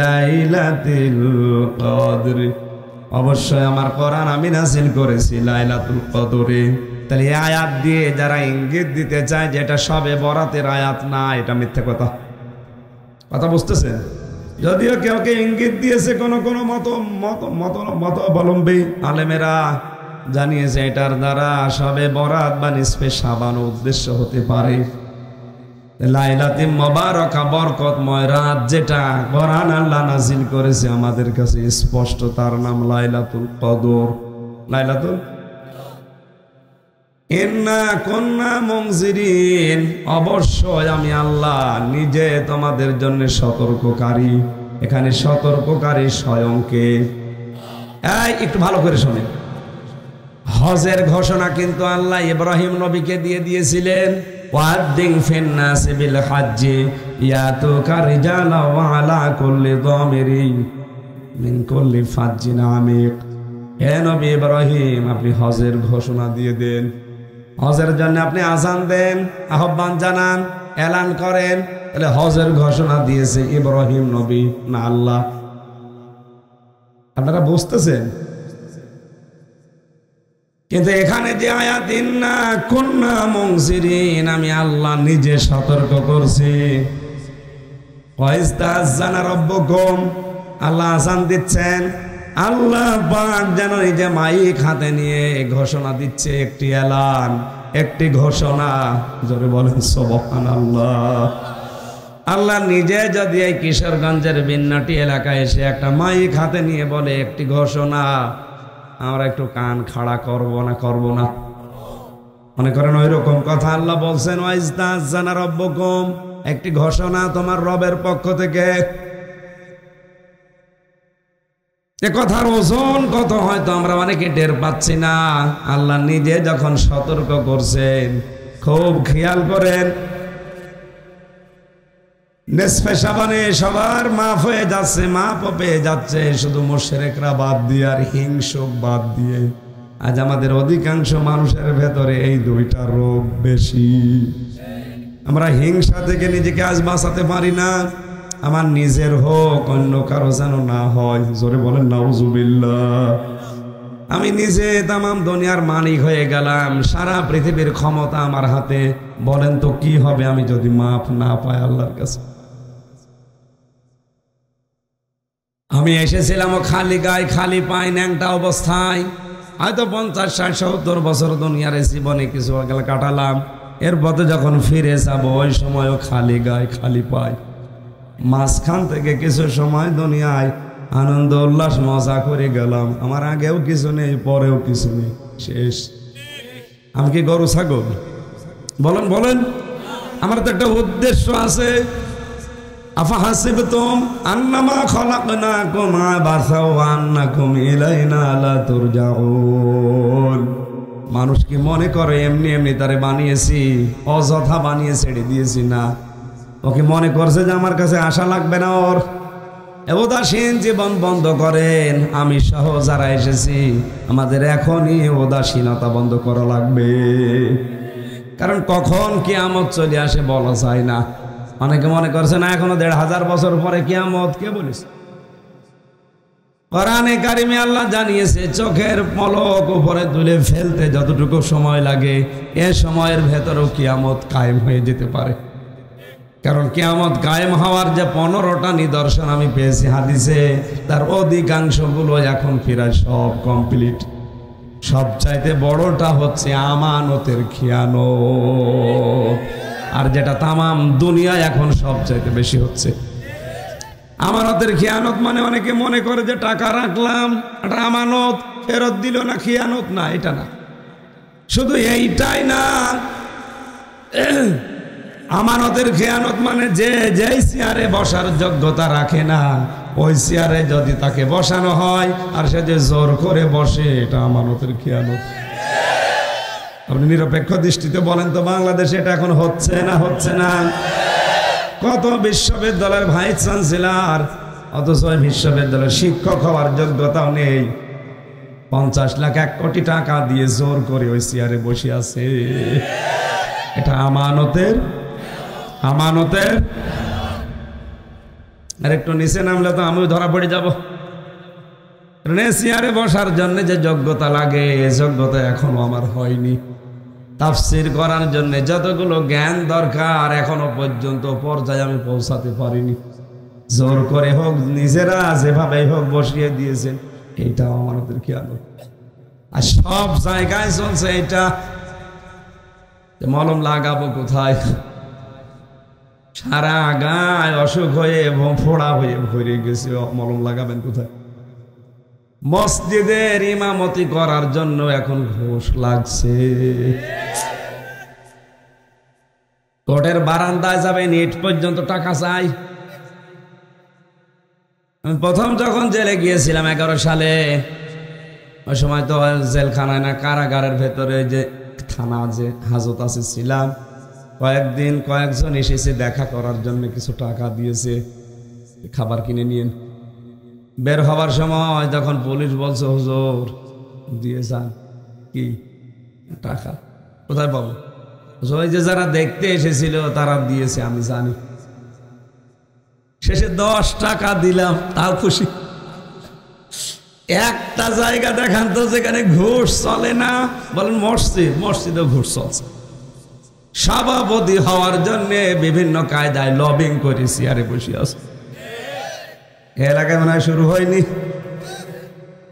লাইলাতিল কদর, অবশ্যই আমার কোরআন আমি নাযিল করেছি লাইলাতুল কদরে। তাহলে এই আয়াত দিয়ে যারা ইঙ্গিত দিতে চায় যে এটা শবে বরাতের আয়াত না, এটা মিথ্যা কথা। কথা বুঝতেছেন? যদিও কেউ কেউ ইঙ্গিত দিয়েছে, কোন কোন মতাবলম্বী আলেমেরা জানিয়েছে এটার দ্বারা শবে বরাত বা নিসফে শাবান উদ্দেশ্য হতে পারে। লাইলাতুল মুবারাকা, বরকতময় রাত, যেটা কোরআন আল্লাহ নাযিল করেছে আমাদের কাছে স্পষ্ট, তার নাম লাইলাতুল কদর। লাইলাতুল ইন্না কুন্না মুনজিরিন, অবশ্যই আমি আল্লাহ নিজে তোমাদের জন্য সতর্ককারী। এখানে সতর্ককারী স্বয়ংকে। একটু ভালো করে শোনেন, হজের ঘোষণা কিন্তু আল্লাহ ইব্রাহিম নবীকে দিয়ে দিয়েছিলেন। ওয়াদ্দিন ফিন্নাসি বিল হাজ্জি ইয়াতুকা রিজালা ওয়া আলা কুল্লি দামিরিন মিন কুল্লি ফাজ্জিন আমিক। হে নবী ইব্রাহিম, আপনি হজের ঘোষণা দিয়ে দেন। হজের জন্য আপনি আযান দেন, আহ্বান জানান, এলান করেন। তাহলে হজের ঘোষণা দিয়েছে ইব্রাহিম নবী না আল্লাহ? আপনারা বুঝতেছেন? কিন্তু এখানে যে আয়াত, ইন্না কুন্না মুনজিরিন, আমি আল্লাহ নিজে সতর্ক করছি। ওয়াইস্তাযানা রাব্বুকুম, আল্লাহ আযান দিচ্ছেন। আল্লাহ পাক যেন নিজে মাইক হাতে নিয়ে ঘোষণা দিচ্ছে, একটি এলান, একটি ঘোষণা। জোরে বলেন সুবহানাল্লাহ। আল্লাহ নিজে যদি এই কিশোরগঞ্জের বিন্নাটি এলাকায় এসে একটা মাইক হাতে নিয়ে বলে একটি ঘোষণা, আমরা একটু কান খাড়া করব না? করব না? মনে করেন ওই রকম কথা আল্লাহ বলছেন, ওয়াইস্তাযানা রাব্বুকুম, একটি ঘোষণা তোমার রবের পক্ষ থেকে। এ কথার ওজন কত হয়তো আমরা অনেকে টের পাচ্ছি না। আল্লাহ নিজে যখন সতর্ক করছেন, খুব খেয়াল করেন। নিসফে শাবানে সবার মাফ হয়ে যাচ্ছে, মাফ পেয়ে যাচ্ছে, শুধু মুশরিকরা বাদ দিয়ে আর হিংসুক বাদ দিয়ে। আজ আমাদের অধিকাংশ মানুষের ভেতরে এই দুইটা রোগ বেশি। আমরা হিংসা থেকে নিজেকে আজ বাঁচাতে পারি না। আমার নিজের হোক, অন্য কারো যেন না হয়। জোরে বলেন নাউজুবিল্লাহ। আমি নিজে তামাম দুনিয়ার মালিক হয়ে গেলাম, সারা পৃথিবীর ক্ষমতা আমার হাতে। বলেন তো কি হবে আমি যদি মাফ না পাই আল্লাহর কাছে? আমি এসেছিলাম খালি গায়ে খালি পাই ন্যাংটা অবস্থায়। হয়তো 50, 60, 70 বছর দুনিয়ার জীবনে কিছু গেল কাটালাম। এর পথে যখন ফিরে যাবো ওই সময়ও খালি গায়ে খালি পাই। মাঝখান থেকে কিছু সময় দুনিয়ায় আনন্দ উল্লাস মজা করে গেলাম। আমার আগেও কিছু নেই, পরেও কিছু নেই, শেষ। আমি কি গরু ছাগল? বলেন বলেন। আমার তো একটা উদ্দেশ্য আছে। আফাহাসিবতুম আন্নামা খলাকনাকুম আবাসা ওয়া আন্নাকুম ইলাইনা লা তুরজাউন। মানুষ কি মনে করে এমনি এমনি তারে বানিয়েছি, অযথা বানিয়ে ছেড়ে দিয়েছি? না, ওকে মনে করছে যে আমার কাছে আশা লাগবে না ওর। উদাসীন জীবন বন্ধ করেন। আমি সহ যারা এসেছি আমাদের এখনই উদাসীনতা বন্ধ করা লাগবে। কারণ কখন কিয়ামত চলে আসে বলা যায় না। অনেকে মনে করছে না এখনো ১,৫০০ বছর পরে কিয়ামত, কে বলিস? কোরআনে কারিমে আল্লাহ জানিয়েছে চোখের পলক উপরে তুলে ফেলতে যতটুকু সময় লাগে এ সময়ের ভেতরেও কিয়ামত কায়েম হয়ে যেতে পারে। কারণ কিয়ামত কায়েম হওয়ার যে 15টা নিদর্শন আমি পেয়েছি হাদিসে, তার অধিকাংশগুলো এখন প্রায় সব কমপ্লিট। সবচাইতে বড়টা হচ্ছে আমানতের খিয়ানত, আর যেটা তামাম দুনিয়ায় এখন সবচাইতে বেশি হচ্ছে। আমানতের খিয়ানত মানে অনেকে মনে করে যে টাকা রাখলাম, এটা আমানত, ফেরত দিল না, খিয়ানত না, এটা না। শুধু এইটাই না, আমানতের খেয়ানত মানে যে যেই চেয়ারে বসার যোগ্যতা রাখে না, ওই চেয়ারে যদি তাকে বসানো হয় আর সে যে জোর করে বসে, এটা আমানতের খেয়ানত। আপনি নিরপেক্ষ দৃষ্টিতে বলেন তো বাংলাদেশে এটা এখন হচ্ছে না? হচ্ছে না? কত বিশ্ববিদ্যালয়ের ভাইস চ্যান্সেলর, অথচ বিশ্ববিদ্যালয়ের শিক্ষক হওয়ার যোগ্যতাও নেই, 50 লাখ 1 কোটি টাকা দিয়ে জোর করে ওই চেয়ারে বসে আছে। এটা আমানতের আর একটু নিচে নামলে তো আমিও ধরা পড়ে যাব। চেয়ারে বসার জন্য যে যোগ্যতা লাগে, এই যোগ্যতা এখনো আমার হয়নি। তাফসীর করার জন্য যতগুলো জ্ঞান দরকার এখনো পর্যন্ত পর্যায়ে আমি পৌঁছাতে পারিনি। জোর করে হোক, নিজেরা যেভাবে হোক বসিয়ে দিয়েছেন, এইটা আমানতের খেয়ানত। আর সব জায়গায় চলছে এটা। মলম লাগাবো কোথায়? সারা গায়ে অসুখ হয়ে এবং ফোড়া হয়ে ভরে গেছে, মলম লাগাবেন কোথায়? মসজিদের ইমামতি করার জন্য এখন ঘুষ লাগছে। কোর্টের বারান্দায় যাবেন, ইট পর্যন্ত টাকা চাই। আমি প্রথম যখন জেলে গিয়েছিলাম 11 সালে, ওই সময় তো জেলখানায় না কারাগারের ভেতরে যে থানা যে হাজত আছে ছিলাম, কয়েকদিন কয়েকজন এসেছে দেখা করার জন্য, কিছু টাকা দিয়েছে, খাবার কিনে নিয়েন। বের হওয়ার সময় যখন পুলিশ বলছে হুজুর দিয়ে যান, কি টাকা কোথায় পাবো? ওই যে যারা দেখতে এসেছিল তারা দিয়েছে, আমি জানি। শেষে 10 টাকা দিলাম, তাও খুশি। একটা জায়গা দেখান তো যেখানে ঘুষ চলে না, বলেন মসজিদ, মসজিদে ঘুষ চলছে। সভাপতি হওয়ার জন্য বিভিন্ন কায়দায় লবিং করেছি, আরে বসে আছে। এলাকায় মনে হয় শুরু হয়নি।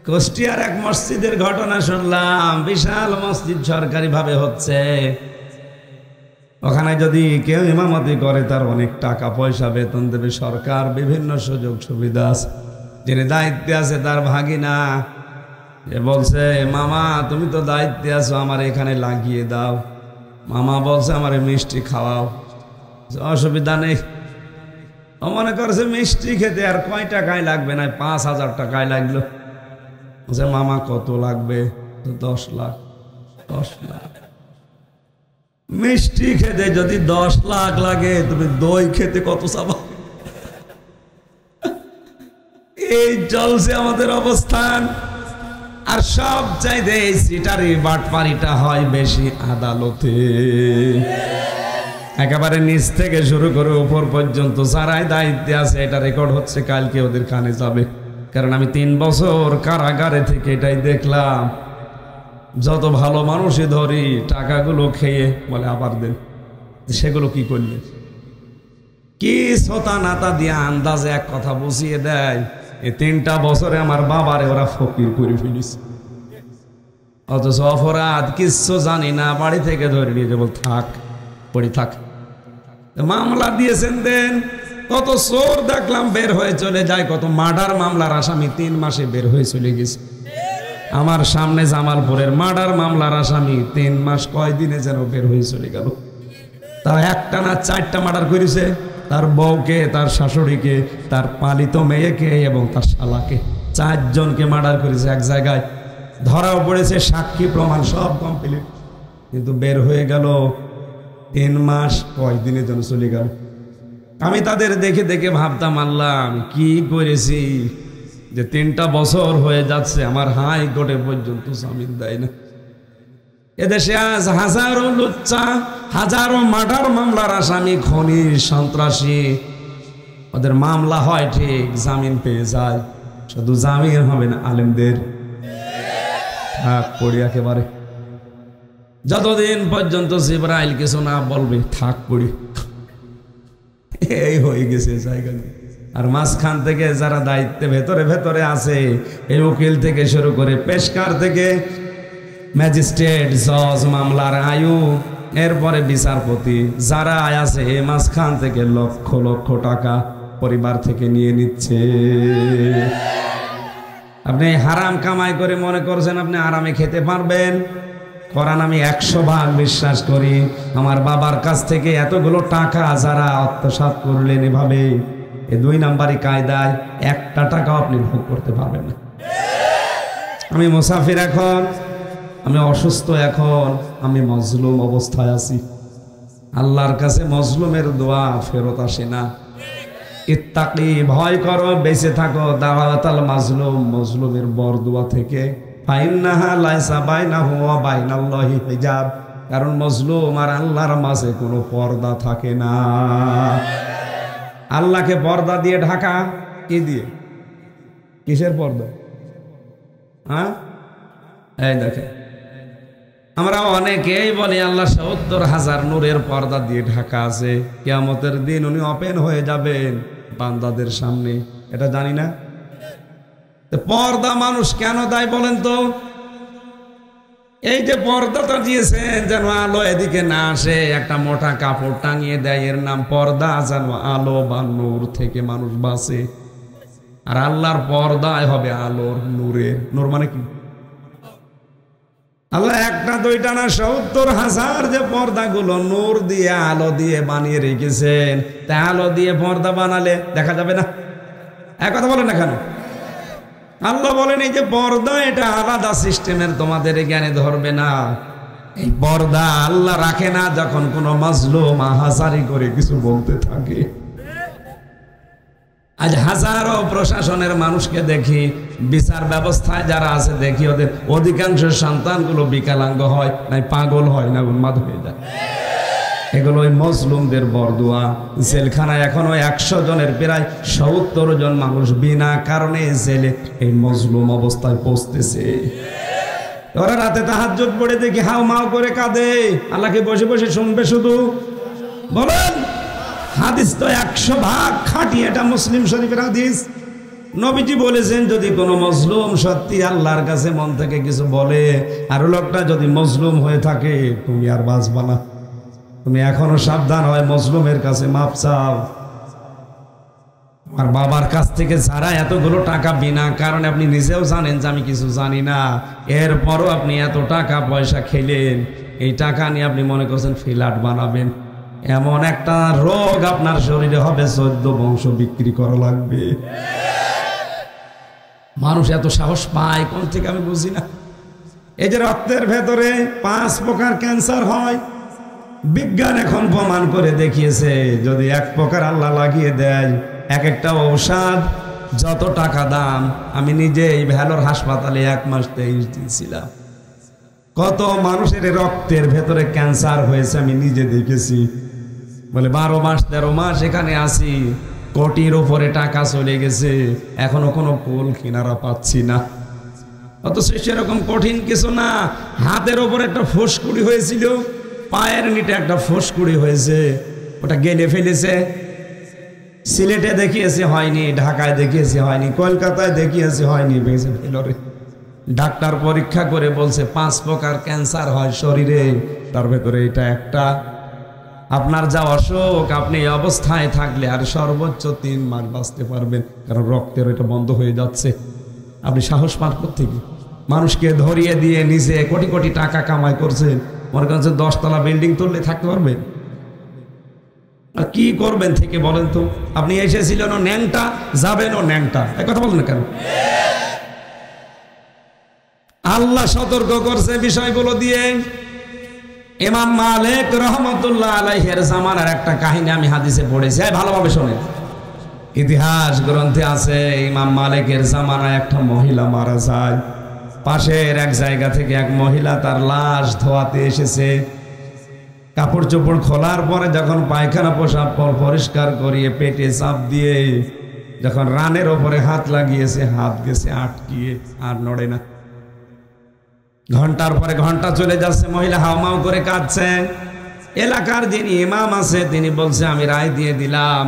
কুষ্টিয়ার এক মসজিদের ঘটনা শুনলাম, বিশাল মসজিদ সরকারি ভাবে হচ্ছে। ওখানে যদি কেউ ইমামতি করে তার অনেক টাকা পয়সা বেতন দেবে সরকার, বিভিন্ন সুযোগ সুবিধা আছে। যিনি দায়িত্বে আছে তার ভাগিনা যে বলছে, মামা তুমি তো দায়িত্বে আছো, আমার এখানে লাগিয়ে দাও। মামা বলছে আমারে মিষ্টি খাওয়াও, অসুবিধা নেই। ও মনে করছে মিষ্টি খেতে আর কয় টাকায় লাগবে না, 5,000 টাকায় লাগলো। বলছে মামা কত লাগবে? 10 লাখ। 10 লাখ মিষ্টি খেতে যদি 10 লাখ লাগে, তুমি দই খেতে কত চাবা? এই চলছে আমাদের অবস্থান। আর সব চাইতে এই সিটারি বাটপারিটা হয় বেশি আদালতে। একেবারে নিচ থেকে শুরু করে উপর পর্যন্ত যারাই দায়িত্বে আছে, এটা রেকর্ড হচ্ছে, কালকে ওদের কানে যাবে। কারণ আমি 3 বছর কারাগারে থেকে এটাই দেখলাম। যত ভালো মানুষই ধরি, টাকাগুলো খেয়ে বলে আবার দেন। সেগুলো কি করলে? কি সোতা নাতা দিয়ে আন্দাজে এক কথা বুঝিয়ে দেয়। এই 3টা বছরে আমার বাবারে ওরা ফকির করে ফেলিস, অথচ অপরাধ কিচ্ছু জানি না, বাড়ি থেকে ধরে নিয়ে যাবো, থাক পড়ে থাক। মামলা দিয়েছেন দেন। কত চোর দেখলাম বের হয়ে চলে যায়, কত মার্ডার মামলার আসামি 3 মাসে বের হয়ে চলে গেছে। আমার সামনে জামালপুরের মার্ডার মামলার আসামি 3 মাস কয়দিনে যেন বের হয়ে চলে গেল। তার একটা না 4টা মার্ডার করেছে, তার বউকে, তার শাশুড়িকে, তার পালিত মেয়েকে এবং তার শালাকে, 4 জনকে মার্ডার করেছে এক জায়গায়। ধরাও পড়েছে, সাক্ষী প্রমাণ সব কমপ্লিট, কিন্তু বের হয়ে গেল 3 মাস কয়দিনে যেন চলে গেল। আমি তাদের দেখে দেখে ভাবতাম, আল্লাহ আমি কি করেছি যে 3টা বছর হয়ে যাচ্ছে, আমার হাই কোর্টে পর্যন্ত জামিন দেয় না। এদেশে আজ হাজারো লুচ্চা, হাজারো মার্ডার মামলার আসামি, খনি সন্ত্রাসী, ওদের মামলা হয় ঠিক, জামিন পেয়ে যায়। শুধু জামিন হবে না, আলেমদের থাক পড়ি একেবারে, যতদিন পর্যন্ত জিবরাইল কিছু না বলবে থাক পড়ি, এই হয়ে গেছে জায়গা। আর মাঝখান থেকে যারা দায়িত্বে ভেতরে ভেতরে আছে, এই উকিল থেকে শুরু করে পেশকার থেকে ম্যাজিস্ট্রেট, জজ, মামলার আয়ু, এরপরে বিচারপতি, যারা আছে এই মাঝখান থেকে লক্ষ লক্ষ টাকা পরিবার থেকে নিয়ে নিচ্ছে। আপনি হারাম কামাই করে মনে করছেন আপনি আরামে খেতে পারবেন? কোরআন আমি 100 ভাগ বিশ্বাস করি। আমার বাবার কাছ থেকে এতগুলো টাকা যারা আত্মসাৎ করলেন এভাবে, এই 2 নাম্বারি কায়দায় একটা টাকাও আপনি ভোগ করতে পারবেন না। আমি মুসাফির, এখন আমি অসুস্থ, এখন আমি মজলুম অবস্থায় আছি। আল্লাহর কাছে মজলুমের দোয়া ফেরত আসে না। ইত্তাকি, ভয় করো, বেঁচে থাকো দাওয়াতাল মাজলুম, মজলুমের বরদোয়া থেকে। ফাইন্নাহা লাইসা বাইনাহু ওয়া বাইনাল্লাহি হিজাব, কারণ মজলুম আর আল্লাহর মাঝে কোনো পর্দা থাকে না। আল্লাহকে পর্দা দিয়ে ঢাকা, কি দিয়ে? কিসের পর্দা? হ্যাঁ, এই দেখেন আমরা অনেকেই বলি আল্লাহ ৭০,০০০ নূরের পর্দা দিয়ে ঢাকা আছে, কিয়ামতের দিন উনি ওপেন হয়ে যাবেন বান্দাদের সামনে, এটা জানি না। পর্দা মানুষ কেন দেয় বলেন তো? এই যে পর্দাটা দিয়েছেন যেন আলো এদিকে না আসে, একটা মোটা কাপড় টাঙিয়ে দেয়, এর নাম পর্দা, যেন আলো বা নূর থেকে মানুষ বাঁচে। আর আল্লাহর পর্দায় হবে আলোর, নূরের। নূর মানে কি? আল্লাহ একটা দুইটা না ৭০,০০০ যে পর্দাগুলো নূর দিয়ে আলো দিয়ে বানিয়ে রেখেছেন, তা আলো দিয়ে পর্দা বানালে দেখা যাবে না? এক কথা বলেন না কেন? আল্লাহ বলেন এই যে পর্দা, এটা আলাদা সিস্টেমের, তোমাদের জ্ঞানে ধরবে না। এই পর্দা আল্লাহ রাখে না যখন কোনো মাজলুম হাজারি করে কিছু বলতে থাকে। আজ হাজারো প্রশাসনের মানুষকে দেখি, বিচার ব্যবস্থায় যারা আছে দেখি, ওদের অধিকাংশ সন্তানগুলো বিকলাঙ্গ হয়, নাই পাগল হয়, না উন্মাদ হয়ে যায়। এগুলো ওই মজলুমদের বরদোয়া। জেলখানায় এখনো 100 জনের প্রায় ৭০ জন মানুষ বিনা কারণে জেলে এই মজলুম অবস্থায় পৌঁছতেছে। ওরা রাতে তাহাজ্জুদ পড়ে দেখি হাউ মাউ করে কাঁদে, আল্লাহকে বসে বসে শুনবে শুধু। বলেন, হাদিস তো 100 ভাগ খাঁটি, এটা মুসলিম শরীফের হাদিস। নবীজি বলেছেন যদি কোনো মজলুম সত্যি আল্লাহর কাছে মন থেকে কিছু বলে, আর লোকটা যদি মজলুম হয়ে থাকে, তুমি আর বাঁচবা না, তুমি এখনো সাবধান হয়, মজলুমের কাছে মাপ চাও। আর বাবার কাছ থেকে যারা এতগুলো টাকা বিনা কারণে, আপনি নিজেও জানেন যে আমি কিছু জানি না, এরপরও আপনি এত টাকা পয়সা খেলেন, এই টাকা নিয়ে আপনি মনে করছেন ফ্ল্যাট বানাবেন, এমন একটা রোগ আপনার শরীরে হবে 14 বংশ বিক্রি করা লাগবে। মানুষ এত সাহস পায় কোন থেকে আমি বুঝি না। এই যে রক্তের ভেতরে 5 প্রকার ক্যান্সার হয়, বিজ্ঞান এখন প্রমাণ করে দেখিয়েছে যদি 1 প্রকার আল্লাহ লাগিয়ে দেয়, এক একটা ঔষধ যত টাকা দাম। আমি নিজেই ভেলোর হাসপাতালে 1 মাস 23 দিন ছিলাম। কত মানুষের রক্তের ভেতরে ক্যান্সার হয়েছে আমি নিজে দেখেছি। বলে 12 মাস 13 মাস এখানে আসি, কোটির উপরে টাকা চলে গেছে, এখনো কোনো কুল কিনারা পাচ্ছি না। অথচ সেরকম কঠিন কিছু না। হাতের ওপর একটা ফুসকুড়ি হয়েছিল, পায়ের নিচে একটা ফুসকুড়ি হয়েছে, ওটা গেলে ফেলেছে। সিলেটে দেখিয়েছে হয়নি, ঢাকায় দেখিয়েছে হয়নি, কলকাতায় দেখিয়েছে হয়নি, ভেঙে ফেলরে। ডাক্তার পরীক্ষা করে বলছে 5 প্রকার ক্যান্সার হয় শরীরে, তার ভেতরে এটা একটা। আপনার যা অসুখ, আপনি এই অবস্থায় থাকলে আর সর্বোচ্চ 3 মাস বাঁচতে পারবেন, কারণ রক্তের এটা বন্ধ হয়ে যাচ্ছে। আপনি সাহস পান কোত্থেকে? মানুষকে ধরিয়ে দিয়ে নিজে কোটি কোটি টাকা কামাই করছেন, মনে করছেন 10 তলা বিল্ডিং তুললে থাকতে পারবেন? আর কি করবেন থেকে বলেন তো? আপনি এসেছিলেন ও ন্যাংটা, যাবেন ও ন্যাংটা, এই কথা বলেন না কেন? আল্লাহ সতর্ক করছে বিষয়গুলো দিয়ে। ইমাম মালিক রহমতুল্লাহ আলাইহির জামানার একটা কাহিনী আমি হাদিসে পড়েছি, ভালোভাবে শোনেন। ইতিহাস গ্রন্থে আছে ইমাম মালিকের জামানায় একটা মহিলা মারা যায়। পাশের এক জায়গা থেকে এক মহিলা তার লাশ ধোয়াতে এসেছে। কাপড় চোপড় খোলার পরে যখন পায়খানা পোশাক পরিষ্কার করিয়ে পেটে চাপ দিয়ে যখন রানের ওপরে হাত লাগিয়েছে, হাত গেছে আটকিয়ে, আর নড়ে না। ঘন্টার পরে ঘন্টা চলে যাচ্ছে, মহিলা হাওমাও করে কাঁদছে। এলাকার যিনি ইমাম আছে তিনি বলছে, আমি রায় দিয়ে দিলাম,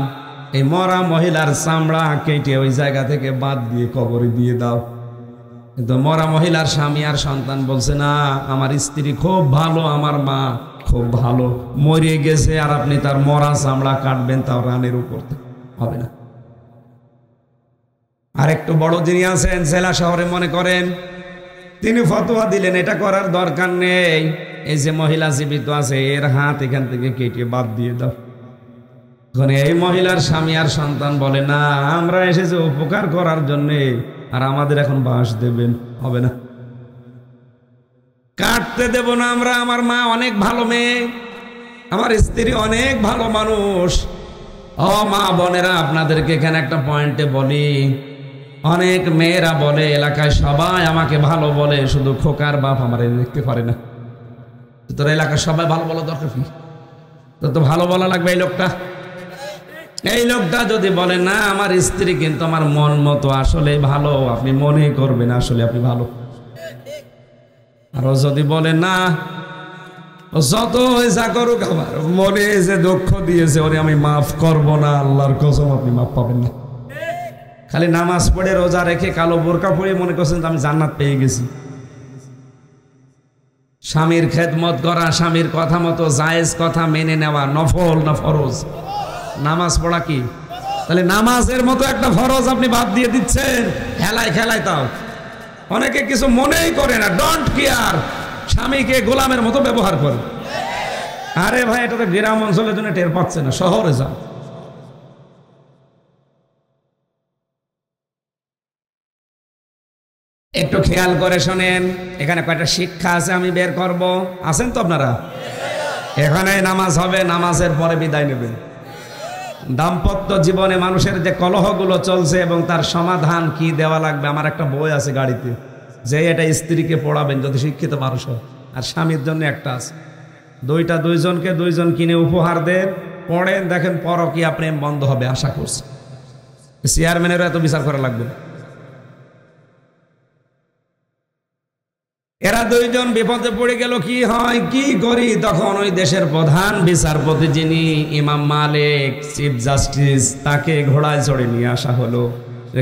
এই মরা মহিলার চামড়া কেটে ওই জায়গা থেকে বাদ দিয়ে কবরে দিয়ে দাও। কিন্তু মরা মহিলার স্বামী আর সন্তান বলছে, না, আমার স্ত্রী খুব ভালো, আমার মা খুব ভালো, মরে গেছে, আর আপনি তার মরা চামড়া কাটবেন, তাও রানের উপর, হবে না। আর একটু বড় যিনি আছেন জেলা শহরে মনে করেন, তিনি ফতোয়া দিলেন এটা করার দরকার নেই, এই যে মহিলা জীবিত আছে এর হাত এখান থেকে কেটে বাদ দিয়ে দাও। এখন এই মহিলার স্বামী আর সন্তান বলে, না, আমরা এসেছি উপকার করার জন্য, আর আমাদের এখন বাস দেবেন, হবে না, কাটতে দেব না আমরা। আমার মা অনেক ভালো মেয়ে, আমার স্ত্রী অনেক ভালো মানুষ। ও মা বোনেরা, আপনাদেরকে এখানে একটা পয়েন্টে বলি, অনেক মেয়েরা বলে এলাকায় সবাই আমাকে ভালো বলে, শুধু খোকার বাপ আমার দেখতে পারে না। তোর এলাকার সবাই ভালো বলা দরকার কি? তোর তো ভালো বলা লাগবে। এই লোকটা যদি বলে, না, আমার স্ত্রী কিন্তু আমার মন মতো আসলে ভালো, আপনি মনে করবেন আসলে আপনি ভালো। আর ও যদি বলে, না, যত যা করুক আমার মনে যে দুঃখ দিয়েছে ওরে আমি মাফ করব না, আল্লাহর কসম আপনি মাফ পাবেন না। খালি নামাজ পড়ে রোজা রেখে কালো বোরকা পরে মনে করছেন আমি জান্নাত পেয়ে গেছি। স্বামীর খেদমত করা, স্বামীর কথা মতো জায়েজ কথা মেনে নেওয়া নফল না ফরজ? নামাজ পড়া কি? তাহলে নামাজের মতো একটা ফরজ আপনি বাদ দিয়ে দিচ্ছেন হেলায় খেলায়। তাও অনেকে কিছু মনেই করে না, ডোন্ট কেয়ার, স্বামীকে গোলামের মতো ব্যবহার করে। আরে ভাই, এটা তো গ্রাম অঞ্চলের জন্য টের পাচ্ছে না, শহরে যাও। একটু খেয়াল করে শোনেন, এখানে কয়টা শিক্ষা আছে আমি বের করব। আছেন তো আপনারা? এখানে নামাজ হবে, নামাজের পরে বিদায় নেবেন। দাম্পত্য জীবনে মানুষের যে কলহগুলো চলছে এবং তার সমাধান কি দেওয়া লাগবে, আমার একটা বই আছে গাড়িতে, যে এটা স্ত্রীকে পড়াবেন যদি শিক্ষিত মানুষ হয়, আর স্বামীর জন্য একটা আছে। দুইজনকে দুইজন কিনে উপহার দেন, পড়েন, দেখেন পরকীয়া প্রেম বন্ধ হবে আশা করছি। চেয়ারম্যানেরও এত বিচার করা লাগবে না। এরা দুইজন বিপদে পড়ে গেল, কি হয় কি করি? তখন ওই দেশের প্রধান বিচারপতি যিনি ইমাম মালিক, চিফ জাস্টিস, তাকে ঘোড়ায় চড়ে নিয়ে আসা হলো।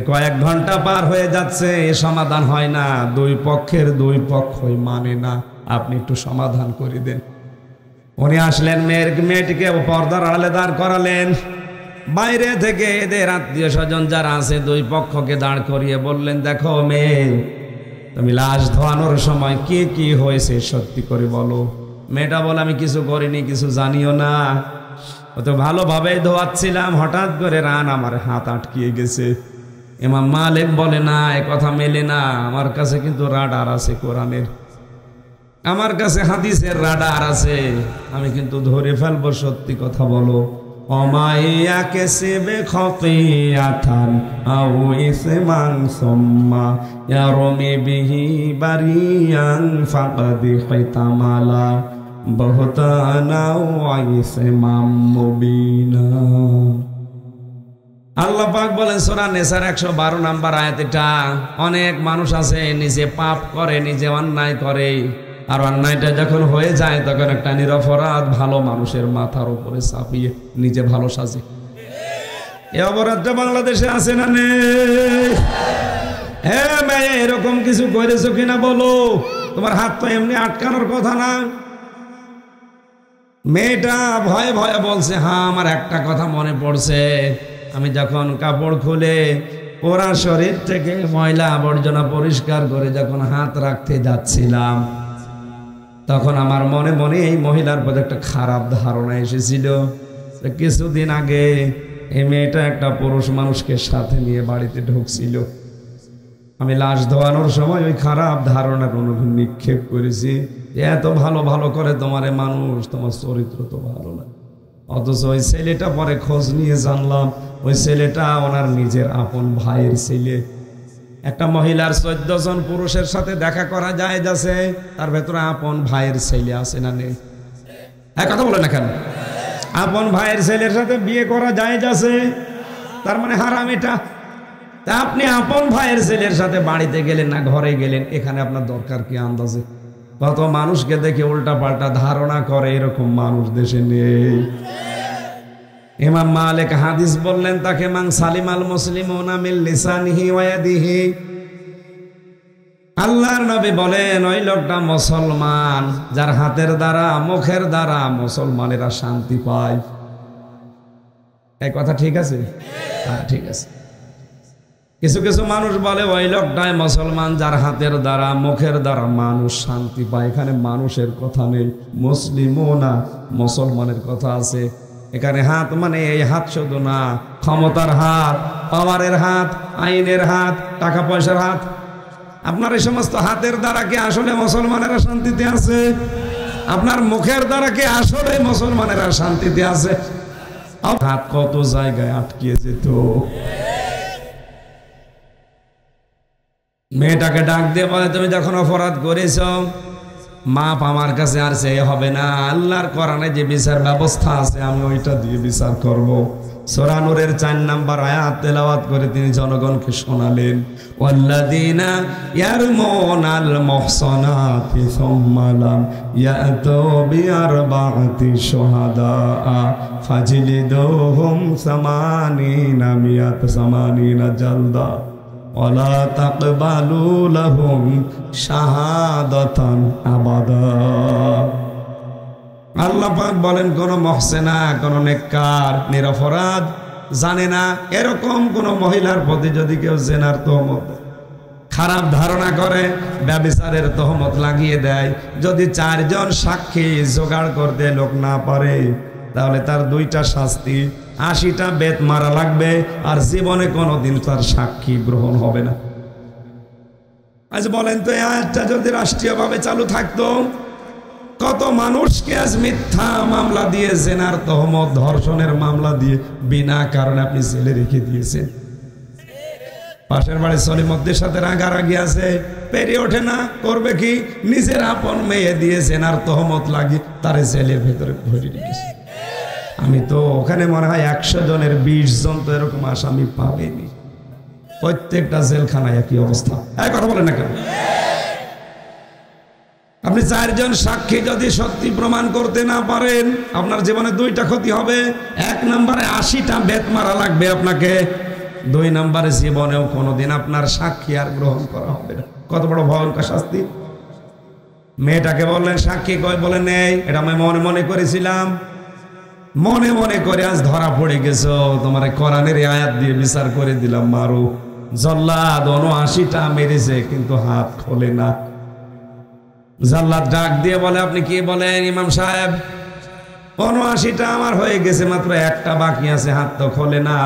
কয়েক ঘন্টা পার হয়ে যাচ্ছে, এ সমাধান হয় না, দুই পক্ষের দুই পক্ষই মানে না, আপনি একটু সমাধান করে দেন। উনি আসলেন, মেয়েটিকে পর্দার আড়ালে দাঁড় করালেন। বাইরে থেকে এদের আত্মীয় স্বজন যারা আছে দুই পক্ষকে দাঁড় করিয়ে বললেন, দেখো মেয়ে, তুমি লাশ ধোয়ানোর সময় কি কি হয়েছে সত্যি করে বলো। মেয়েটা বলে, আমি কিছু করিনি, কিছু জানিও না, ও তো ভালোভাবেই ধোয়াচ্ছিলাম, হঠাৎ করে রান আমার হাত আটকিয়ে গেছে। ইমাম মালিক বলে, না, এ কথা মেলে না, আমার কাছে কিন্তু রাডার আছে কোরআনের, আমার কাছে হাদিসের রাডার আছে, আমি কিন্তু ধরে ফেলবো, সত্যি কথা বলো। অমাইয়াকে সেবে খতিয়াতান আও ইসমান সুম্মা ইয়ারমি বিহি বারিয়ান ফাকাদ খিতামালা বহুতানা ওয়া ইসমাম মুবিনা। আল্লাহ পাক বলেন সূরা নিসার 112 নম্বর আয়াত। এটা অনেক মানুষ আছে নিজে পাপ করে, নিজে অন্যায় করে, আর অন্যায়টা যখন হয়ে যায় তখন একটা নিরপরাধ ভালো মানুষের মাথার উপরে চাপিয়ে নিজে ভালো সাজে। এই অপরাধটা বাংলাদেশে আছে না নেই? হ্যাঁ মেয়ে, এরকম কিছু করেছো কিনা বলো, তোমার হাত তো এমনি আটকানোর কথা না। মেয়েটা ভয়ে ভয়ে বলছে, হ্যাঁ আমার একটা কথা মনে পড়ছে, আমি যখন কাপড় খুলে ওরা শরীর থেকে ময়লা আবর্জনা পরিষ্কার করে যখন হাত রাখতে যাচ্ছিলাম, তখন আমার মনে মনে এই মহিলার প্রতি একটা খারাপ ধারণা এসেছিল। কিছুদিন আগে এই মেয়েটা একটা পুরুষ মানুষকে সাথে নিয়ে বাড়িতে ঢুকছিল, আমি লাশ ধোয়ানোর সময় ওই খারাপ ধারণার অনুভূতি নিক্ষেপ করেছি, এত ভালো ভালো করে তোমারে মানুষ, তোমার চরিত্র তো ভালো না। অথচ ওই ছেলেটা পরে খোঁজ নিয়ে জানলাম ওই ছেলেটা ওনার নিজের আপন ভাইয়ের ছেলে। একটা মহিলার 14 জন পুরুষের সাথে দেখা করা যায় যাচ্ছে, তার ভেতরে আপন ভাইয়ের ছেলে আছে না নেই? এক কথা বলে না কেন? আপন ভাইয়ের ছেলের সাথে বিয়ে করা যায় যাচ্ছে, তার মানে হারাম এটা। তা আপনি আপন ভাইয়ের ছেলের সাথে বাড়িতে গেলেন না ঘরে গেলেন, এখানে আপনার দরকার কি? আন্দাজে কত মানুষকে দেখে উল্টা পাল্টা ধারণা করে, এরকম মানুষ দেশে নেই। ইমাম মালিক হাদিস বললেন তাকে মান সালিমাল মুসলিমুনা মিন লিসানিহি ওয়া ইয়াদিহি। আল্লাহর নবী বলেন ওই লোকটা মুসলমান যার হাতের দ্বারা মুখের দ্বারা মুসলমানেরা শান্তি পায়। এই কথা ঠিক আছে? হ্যাঁ ঠিক আছে। কিছু কিছু মানুষ বলে ওই লোকটাই মুসলমান যার হাতের দ্বারা মুখের দ্বারা মানুষ শান্তি পায়। এখানে মানুষের কথা নেই, মুসলিমুনা মুসলমানের কথা আছে। এখানে হাত মানে এই হাত শুধু না, ক্ষমতার হাত, পাওয়ারের হাত, আইনের হাত, টাকা পয়সার হাত। আপনার এই সমস্ত হাতের দ্বারা কি আসলে মুসলমানেরা শান্তিতে আছে? আপনার মুখের দ্বারা কি আসলে মুসলমানেরা শান্তিতে আছে? হাত কত জায়গায় আটকে যেত। মেয়েটাকে ডাক দিয়ে বলে তুমি যখন অপরাধ করেছ মাপ আমার কাছে আর চেয়ে হবে না, আল্লাহর কোরআনে যে বিচার ব্যবস্থা আছে আমি ওইটা দিয়ে বিচার করব। সূরা নূরের 4 নম্বর আয়াত তেলাওয়াত করে তিনি জনগণকে শোনালেন, ওয়াল্লাযীনা ইয়ারমুনাল মুহসানাতি সুম্মা লাম ইয়াতু বিআরবা'তি শুহাদা ফাজলিদুহুম 80 জালদা ওয়ালা তাকবালু লাহুম শাহাদাতান আবাদা। আল্লাহ পাক বলেন কোন মুহসিনা, কোন নেককার, নিরপরাধ জানে না এরকম কোন মহিলার প্রতি যদি কেউ জিনার তহমত, খারাপ ধারণা করে, ব্যভিচারের তহমত লাগিয়ে দেয়, যদি 4 জন সাক্ষী জোগাড় করতে লোক না পারে তাহলে তার 2টা শাস্তি, 80টা বেত মারা লাগবে, আর জীবনে কোনোদিন তার সাক্ষী গ্রহণ হবে না। আজ বলেন তো এই আয়াতটা যদি রাষ্ট্রীয়ভাবে চালু থাকতো, কত মানুষকে আজ মিথ্যা মামলা দিয়ে, জেনার তহমত, ধর্ষণের মামলা দিয়ে বিনা কারণে আপনি জেলে রেখে দিয়েছেন। পাশের বাড়ি সলিমদ্দের সাথে রাগারাগি আছে, পেরিয়ে ওঠে না, করবে কি? নিজের আপন মেয়ে দিয়ে জেনার তহমত লাগিয়ে তারে জেলের ভেতরে ভরে রেখেছে। আমি তো ওখানে মনে হয় 100 জনের 20 জন তো এরকম আসামি পাবেনি। প্রত্যেকটা জেলখানায় একই অবস্থা। এক কথা বলেন না কেন? আপনি 4 জন সাক্ষী যদি সত্যি প্রমাণ করতে না পারেন, আপনার জীবনে 2টা ক্ষতি হবে। 1 নম্বরে 80টা বেত মারা লাগবে আপনাকে, 2 নম্বরে জীবনেও কোনোদিন আপনার সাক্ষী আর গ্রহণ করা হবে না। কত বড় ভয়ঙ্কর শাস্তি। মেয়েটাকে বললেন সাক্ষী কই? বলে নেই, এটা আমি মনে মনে করেছিলাম, মনে মনে করে আজ ধরা পড়ে গেছো, তোমার কোরআনের আয়াত দিয়ে বিচার করে দিলাম, মারো। জল্লাদ 79টা মেরেছে কিন্তু হাত খোলে না। জল্লাদ ডাক দিয়ে বলে আপনি কি বলেন ইমাম সাহেব? 79টা আমার হয়ে গেছে, মাত্র 1টা বাকি আছে, হাত তো খোলে না।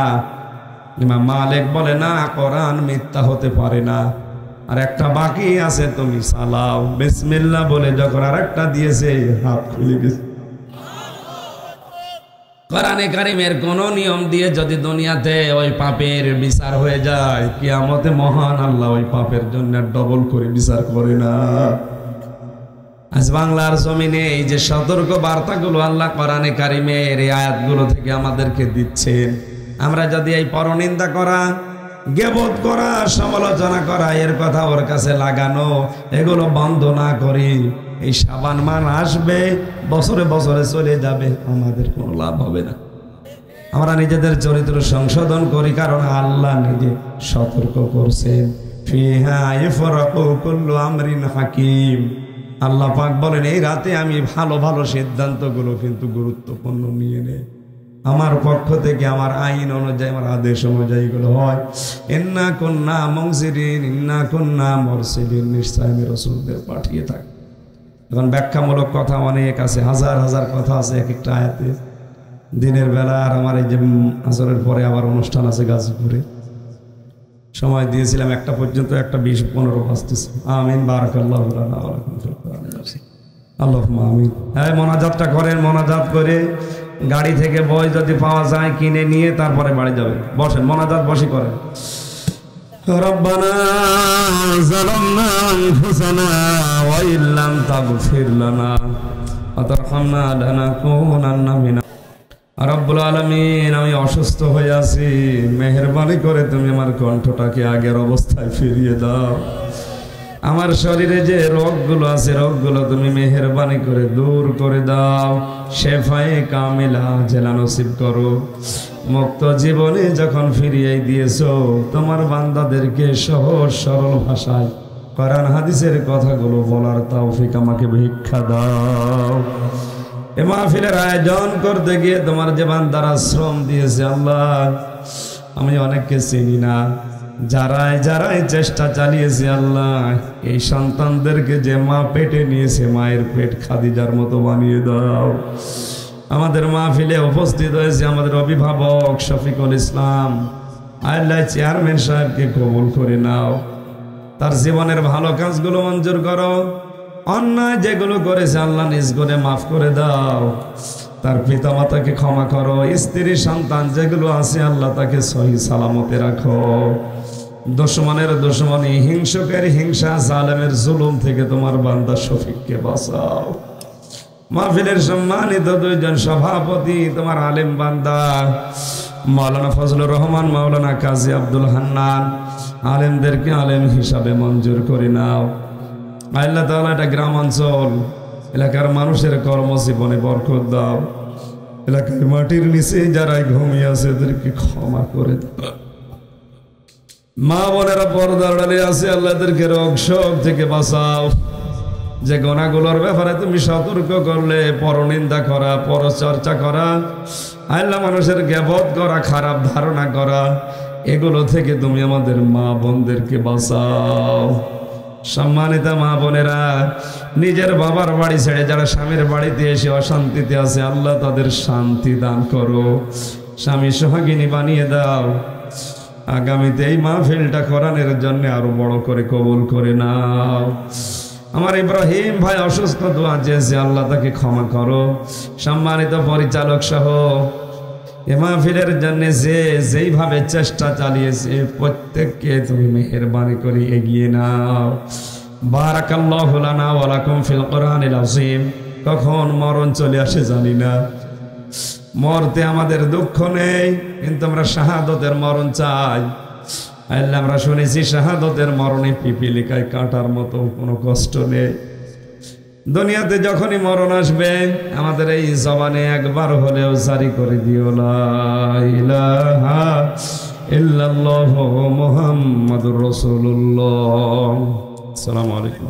ইমাম মালিক বলে না, কোরআন মিথ্যা হতে পারে না, আর 1টা বাকি আছে, তুমি চালাও। বিসমিল্লাহ বলে যখন আরেকটা দিয়েছে হাত খুলে গেছে। কোরআনে কারিমের কোন নিয়ম দিয়ে যদি দুনিয়াতে ওই পাপের বিচার হয়ে যায়, কিয়ামতে মহান আল্লাহ ওই পাপের জন্য ডবল করে বিচার করে না। আজ বাংলার জমিনে এই যে সতর্ক বার্তাগুলো আল্লাহ কোরআনে কারিমের এই আয়াতগুলো থেকে আমাদেরকে দিচ্ছেন, আমরা যদি এই পরনিন্দা করা, গীবত করা, সমালোচনা করা, এর কথা ওর কাছে লাগানো, এগুলো বন্ধ না করি, এই শাবান মাস আসবে, বছরে বছরে চলে যাবে, আমাদের কোনো লাভ হবে না। আমরা নিজেদের চরিত্র সংশোধন করি, কারণ আল্লাহ নিজে সতর্ক করছেন, ফিহা ইফরাকু কুল্লু আমরিন হাকিম। আল্লাহ পাক বলেন এই রাতে আমি ভালো ভালো সিদ্ধান্তগুলো কিন্তু গুরুত্বপূর্ণ নিয়ে নেই, আমার পক্ষ থেকে আমার আইন অনুযায়ী, আমার আদেশ অনুযায়ী এগুলো হয়। ইন্না কুন্না মুনজিরিন ইন্না কুন্না মুরসিলিন, নিশ্চয় আমি রাসূলদের পাঠিয়ে থাকি। এখন ব্যাখ্যামূলক কথা অনেক আছে, হাজার হাজার কথা আছে এক একটা আয়াতে। দিনের বেলা আর আমার এই যে আসরের পরে আবার অনুষ্ঠান আছে গাজীপুরে, সময় দিয়েছিলাম 1টা পর্যন্ত, 1:20-15 বাজতেছে। আমিন, বারাকাল্লাহু লানা ওয়া লাকুম ফিল কোরআন। আল্লাহুম্মা আমিন। এই মোনাজাতটা করেন, মোনাজাত করে গাড়ি থেকে বই যদি পাওয়া যায় কিনে নিয়ে তারপরে বাড়ি যাবেন। বসেন, মোনাজাত বসে করেন। ربنا ظلمنا أنفسنا وإن لم تغفر لنا وترحمنا لنكونن من রব্বুল আলামিন। আমি অসুস্থ হয়ে আছি, মেহেরবানি করে তুমি আমার কণ্ঠটাকে আগের অবস্থায় ফিরিয়ে দাও। আমার শরীরে যে রোগগুলো আছে রোগগুলো তুমি মেহেরবানি করে দূর করে দাও। শেফায়ে কামিলা জেলা নসিব করো। মুক্ত জীবনে যখন ফিরিয়ে দিয়েছো তোমার বান্দাদেরকে সহজ সরল ভাষায় কোরআন হাদিসের কথাগুলো বলার তৌফিক আমাকে ভিক্ষা দাও। এ মাহফিলের আয়োজন করতে গিয়ে তোমার যে বান্দারা শ্রম দিয়েছে আল্লাহ, আমি অনেককে চিনি না, যারাই চেষ্টা চালিয়েছে আল্লাহ, এই সন্তানদেরকে যে মা পেটে নিয়েছে মায়ের পেট খাদিজার মতো বানিয়ে দাও। আমাদের মাহফিলে উপস্থিত হয়েছে আমাদের অভিভাবক শফিকুল ইসলাম, আল্লাহ চেয়ারম্যান সাহেবকে কবুল করে নাও, তার জীবনের ভালো কাজগুলো মঞ্জুর করো। অন্যায় যেগুলো করেছে আল্লাহ নিজ করে মাফ করে দাও। তার পিতা মাতাকে ক্ষমা করো। স্ত্রী সন্তান যেগুলো আছে আল্লাহ তাকে সহি সালামতে রাখো। দুশমনের দুশমনী, হিংসুকের হিংসা, জালেমের জুলুম থেকে তোমার বান্দা শফিককে বাঁচাও। মাহফিলের সম্মানিত দুইজন সভাপতি তোমার আলেম বান্দা মাওলানা ফজলুর রহমান, মাওলানা কাজী আব্দুল হান্নান, আলেমদেরকে আলেম হিসাবে মঞ্জুর করে নাও। আল্লাহ তাআলা এটা গ্রাম অঞ্চল এলাকার মানুষের কর্মজীবনে বরকত দাও। এলাকার মাটির নিচে যারা ঘুমিয়ে আছে এদেরকে ক্ষমা করে দাও। মা বোনেরা পর্দার আড়ালে আছে আল্লাহ এদেরকে রোগ শোক থেকে বাঁচাও। যে গুনাহগুলোর ব্যাপারে তুমি সতর্ক করলে, পরনিন্দা করা, পরচর্চা করা, আল্লাহ মানুষের গীবত করা, খারাপ ধারণা করা, এগুলো থেকে তুমি আমাদের মা বোনদেরকে বাঁচাও। সম্মানিত মা বোনেরা, নিজের বাবার বাড়ি ছেড়ে যারা স্বামীর বাড়িতে এসে অশান্তিতে আছে আল্লাহ তাদের শান্তি দান করো, স্বামী সোহাগিনী বানিয়ে দাও। আগামীতে এই মাহফিলটা কোরআনের জন্য আরো বড় করে কবুল করে নাও। আমার ইব্রাহিম ভাই অসুস্থ, দোয়া চেয়েছে আল্লাহ তাকে ক্ষমা করো। সম্মানিত পরিচালক সহ এ মাহফিলের জন্য যেইভাবে চেষ্টা চালিয়েছে প্রত্যেককে তুমি মেহেরবানি করে এগিয়ে নাও। বারাকাল্লাহু লানা ওয়া লাকুম ফিল কোরআনিল আযীম। কখন মরণ চলে আসে জানি না, মরতে আমাদের দুঃখ নেই, কিন্তু আমরা শাহাদতের মরণ চাই। আল্লাহ আমরা শুনেছি শাহাদতের মরণে পিপিলিকায় কাটার মতো কোনো কষ্ট নেই। দুনিয়াতে যখনই মরণ আসবে আমাদের এই জবানে একবার হলেও জারি করে দিও লা ইলাহা ইল্লাল্লাহু মুহাম্মাদুর রাসূলুল্লাহ। আসসালামু আলাইকুম।